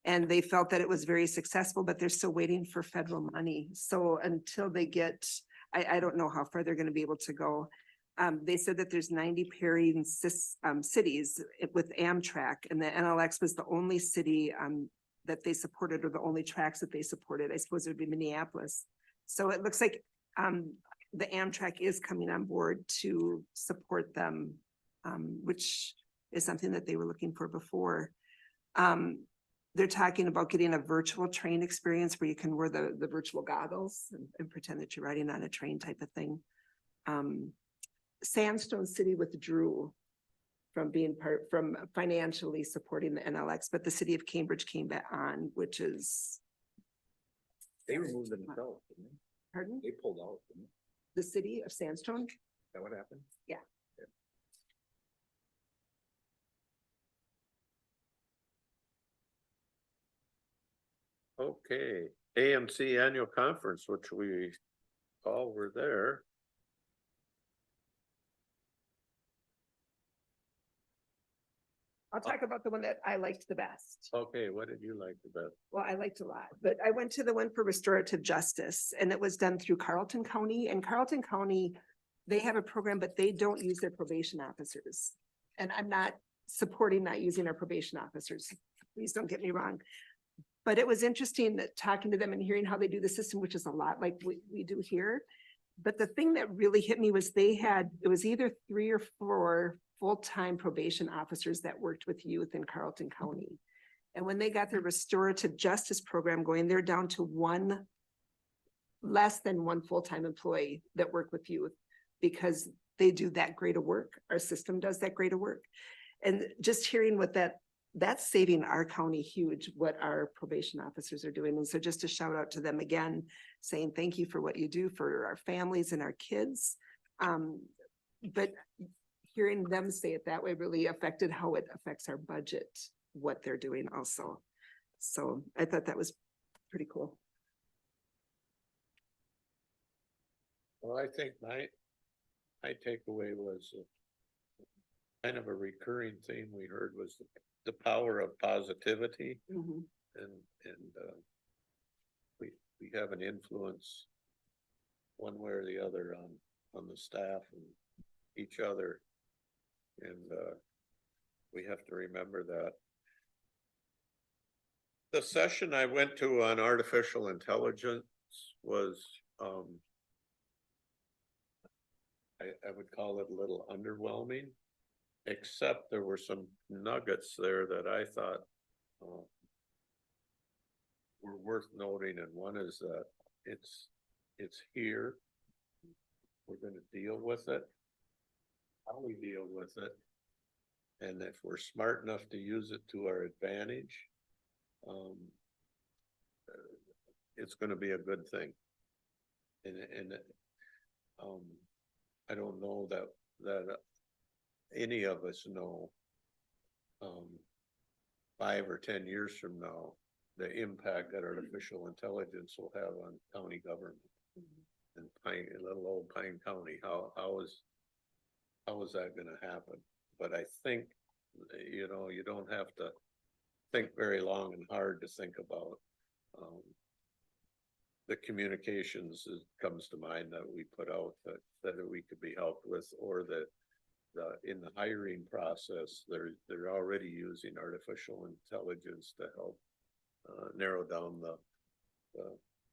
S7: And they felt that it was very successful, but they're still waiting for federal money. So until they get, I don't know how far they're going to be able to go. They said that there's 90 pairing cities with Amtrak, and the NLX was the only city that they supported, or the only tracks that they supported. I suppose it would be Minneapolis. So it looks like the Amtrak is coming on board to support them, which is something that they were looking for before. They're talking about getting a virtual train experience where you can wear the virtual goggles and pretend that you're riding on a train type of thing. Sandstone City withdrew from financially supporting the NLX, but the city of Cambridge came back on, which is.
S5: They removed themselves, didn't they?
S7: Pardon?
S5: They pulled out, didn't they?
S7: The city of Sandstone?
S5: Is that what happened?
S7: Yeah.
S1: okay, AMC annual conference, which we all were there.
S7: I'll talk about the one that I liked the best.
S1: Okay, what did you like the best?
S7: Well, I liked a lot, but I went to the one for restorative justice, and it was done through Carleton County. And Carleton County, they have a program, but they don't use their probation officers. And I'm not supporting not using our probation officers. Please don't get me wrong. But it was interesting that talking to them and hearing how they do the system, which is a lot like we do here. But the thing that really hit me was it was either 3 or 4 full-time probation officers that worked with youth in Carleton County. And when they got their restorative justice program going, they're down to less than one full-time employee that work with youth, because they do that great of work. Our system does that great of work. And just hearing what that that's saving our county huge, what our probation officers are doing. And so just a shout out to them again, saying thank you for what you do for our families and our kids. But hearing them say it that way really affected how it affects our budget, what they're doing also. So I thought that was pretty cool.
S1: Well, I think my takeaway was kind of a recurring theme we heard was the power of positivity
S7: Mhm.
S1: and we have an influence one way or the other on the staff and each other. And we have to remember that. The session I went to on artificial intelligence was I would call it a little underwhelming, except there were some nuggets there that I thought were worth noting. And one is that it's here. We're gonna deal with it. How we deal with it. And if we're smart enough to use it to our advantage, it's gonna be a good thing. And I don't know that any of us know 5 or 10 years from now, the impact that artificial intelligence will have on county government. And little old Pine County, how is that gonna happen? But I think, you know, you don't have to think very long and hard to think about the communications that comes to mind that we put out that we could be helped with, or that in the hiring process, they're already using artificial intelligence to help narrow down the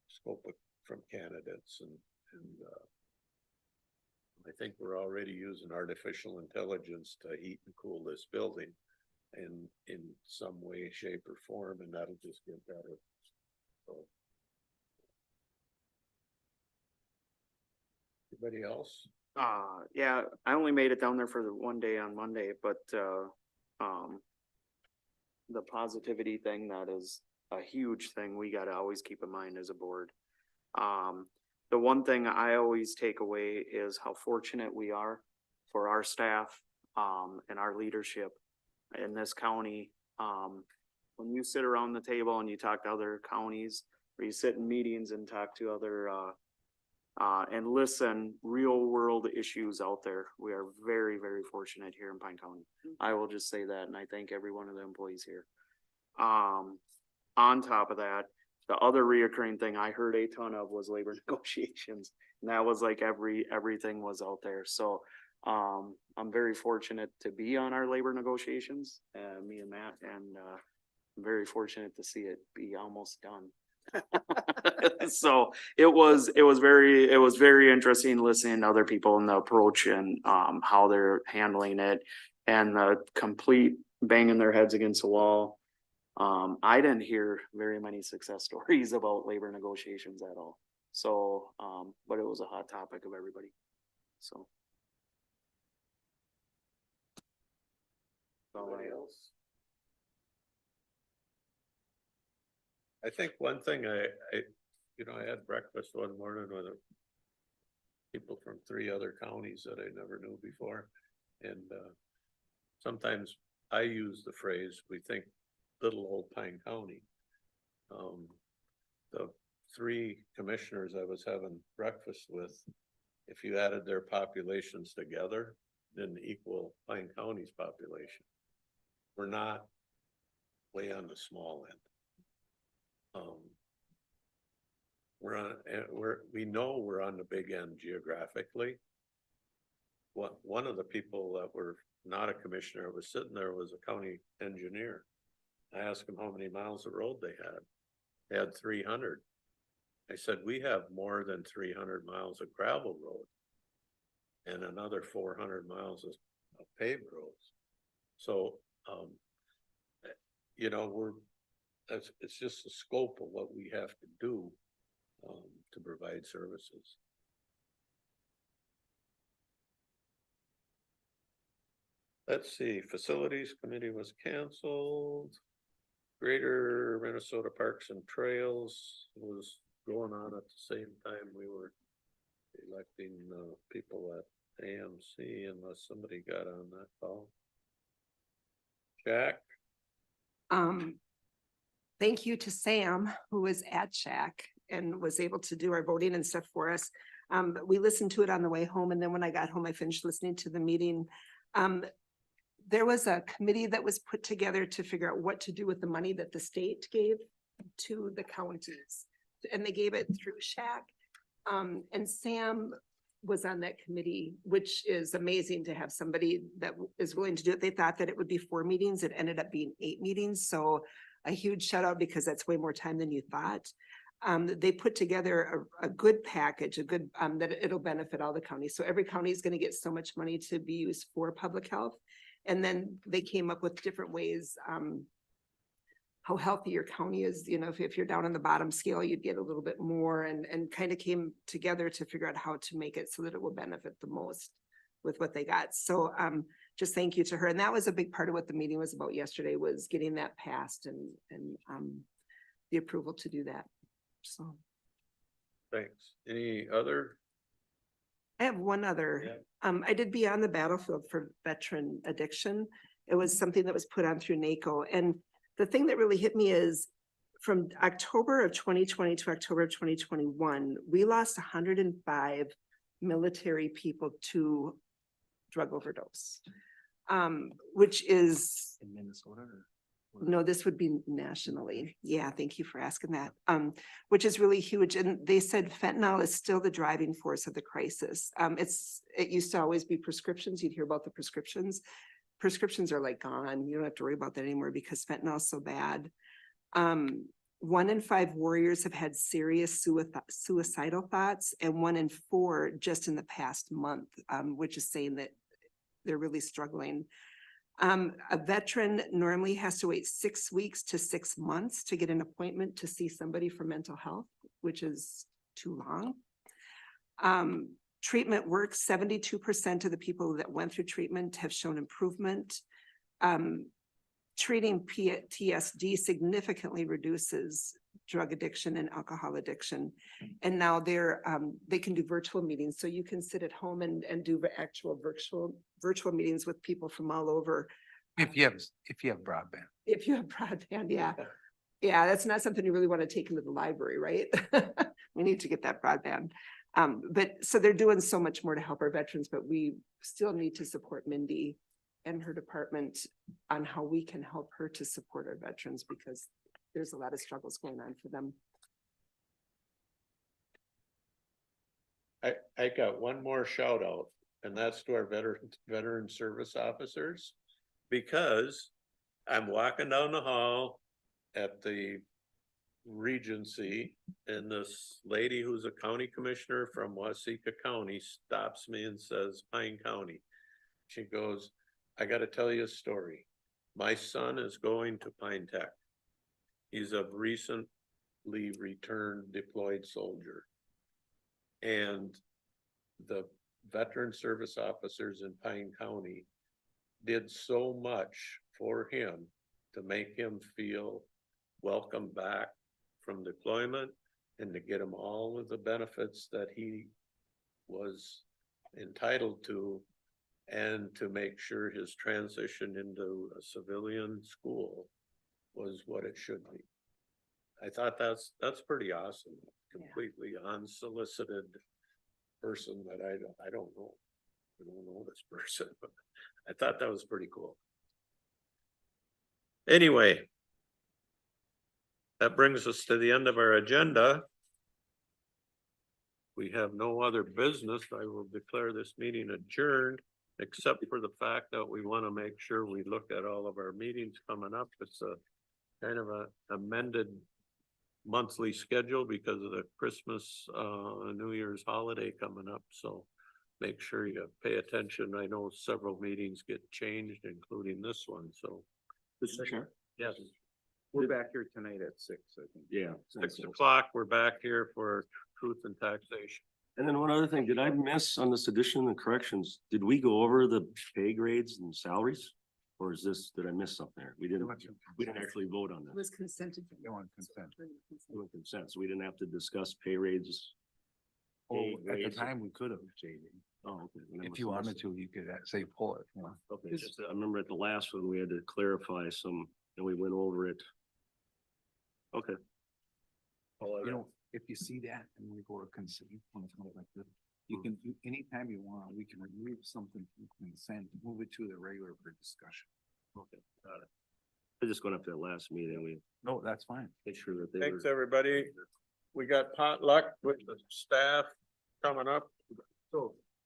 S1: scope from candidates and I think we're already using artificial intelligence to heat and cool this building in some way, shape or form, and that'll just get better. So. Anybody else?
S4: Yeah, I only made it down there for the one day on Monday, but the positivity thing, that is a huge thing we gotta always keep in mind as a board. The one thing I always take away is how fortunate we are for our staff and our leadership in this county. When you sit around the table and you talk to other counties, or you sit in meetings and talk to other and listen, real world issues out there. We are very, very fortunate here in Pine County. I will just say that, and I thank every one of the employees here. On top of that, the other reoccurring thing I heard a ton of was labor negotiations. And that was like everything was out there. So I'm very fortunate to be on our labor negotiations, me and Matt, and I'm very fortunate to see it be almost done. So it was very interesting listening to other people and the approach and how they're handling it and the complete banging their heads against the wall. I didn't hear very many success stories about labor negotiations at all. So but it was a hot topic of everybody. So
S1: Somebody else? I think one thing I had breakfast one morning with people from 3 other counties that I never knew before. And sometimes I use the phrase, we think little old Pine County. The 3 commissioners I was having breakfast with, if you added their populations together, didn't equal Pine County's population. We're not way on the small end. We know we're on the big end geographically. One of the people that were not a commissioner was sitting there was a county engineer. I asked him how many miles of road they had. They had 300. I said, we have more than 300 miles of gravel road and another 400 miles of paved roads. So, it's just the scope of what we have to do to provide services. Let's see, Facilities Committee was canceled. Greater Minnesota Parks and Trails was going on at the same time we were electing people at AMC unless somebody got on that call. Jack?
S7: Thank you to Sam, who was at Shack and was able to do our voting and stuff for us. We listened to it on the way home, and then when I got home, I finished listening to the meeting. There was a committee that was put together to figure out what to do with the money that the state gave to the counties. And they gave it through Shack. And Sam was on that committee, which is amazing to have somebody that is willing to do it. They thought that it would be 4 meetings. It ended up being 8 meetings. So a huge shout out because that's way more time than you thought. They put together a good package, that it'll benefit all the counties. So every county is going to get so much money to be used for public health. And then they came up with different ways, how healthy your county is. You know, if you're down on the bottom scale, you'd get a little bit more, and kind of came together to figure out how to make it so that it will benefit the most with what they got. So just thank you to her. And that was a big part of what the meeting was about yesterday, was getting that passed and the approval to do that. So
S1: Thanks. Any other?
S7: I have one other, I did be on the battlefield for veteran addiction. It was something that was put on through NACO. And the thing that really hit me is from October of 2020 to October of 2021, we lost 105 military people to drug overdose, which is
S2: In Minnesota or?
S7: no, this would be nationally. Yeah, thank you for asking that. Which is really huge. And they said fentanyl is still the driving force of the crisis. It used to always be prescriptions. You'd hear about the prescriptions. Prescriptions are like gone. You don't have to worry about that anymore because fentanyl is so bad. 1 in 5 warriors have had serious suicidal thoughts, and 1 in 4 just in the past month, which is saying that they're really struggling. A veteran normally has to wait 6 weeks to 6 months to get an appointment to see somebody for mental health, which is too long. Treatment works. 72% of the people that went through treatment have shown improvement. Treating PTSD significantly reduces drug addiction and alcohol addiction. And now they can do virtual meetings. So you can sit at home and do actual virtual meetings with people from all over.
S3: If you have broadband.
S7: If you have broadband, yeah. Yeah, that's not something you really want to take into the library, right? We need to get that broadband. But so they're doing so much more to help our veterans, but we still need to support Mindy and her department on how we can help her to support our veterans, because there's a lot of struggles going on for them.
S1: I got one more shout out, and that's to our veteran service officers. Because I'm walking down the hall at the Regency, and this lady who's a county commissioner from Waseca County stops me and says, Pine County. She goes, I gotta tell you a story. My son is going to Pine Tech. He's a recently returned deployed soldier. And the veteran service officers in Pine County did so much for him to make him feel welcome back from deployment, and to get him all of the benefits that he was entitled to, and to make sure his transition into a civilian school was what it should be. I thought that's pretty awesome. Completely unsolicited person that I don't know. I don't know this person, but I thought that was pretty cool. Anyway, that brings us to the end of our agenda. We have no other business. I will declare this meeting adjourned, except for the fact that we want to make sure we look at all of our meetings coming up. It's a kind of a amended monthly schedule because of the Christmas, New Year's holiday coming up. So make sure you pay attention. I know several meetings get changed, including this one. So.
S2: Mr. Chair?
S1: Yes.
S4: We're back here tonight at 6, I think.
S2: Yeah.
S1: 6 o'clock, we're back here for truth and taxation.
S2: And then one other thing, did I miss on this addition and corrections? Did we go over the pay grades and salaries? Or is this, did I miss something there? We didn't actually vote on
S7: It
S2: that.
S7: was consented.
S3: You want consent.
S2: We went consent, so we didn't have to discuss pay raises.
S3: Oh,
S2: Pay
S3: at the
S2: grades.
S3: time, we could have, JD.
S2: Oh, okay. Then I
S3: If
S2: must
S3: you
S2: have
S3: wanted
S2: missed it.
S3: to, you could say pull it, you know.
S2: Okay, just, I remember at the last one, we had to clarify some, and we went over it. Okay.
S3: You know, if you see that and we go to consent, on something like this, you can, anytime you want, we can remove something from consent, move it to the regular for discussion.
S2: Okay, got it. I just going up to that last meeting, we
S3: No, that's fine.
S2: make sure that they
S1: Thanks,
S2: were.
S1: everybody. We got potluck with the staff coming up. So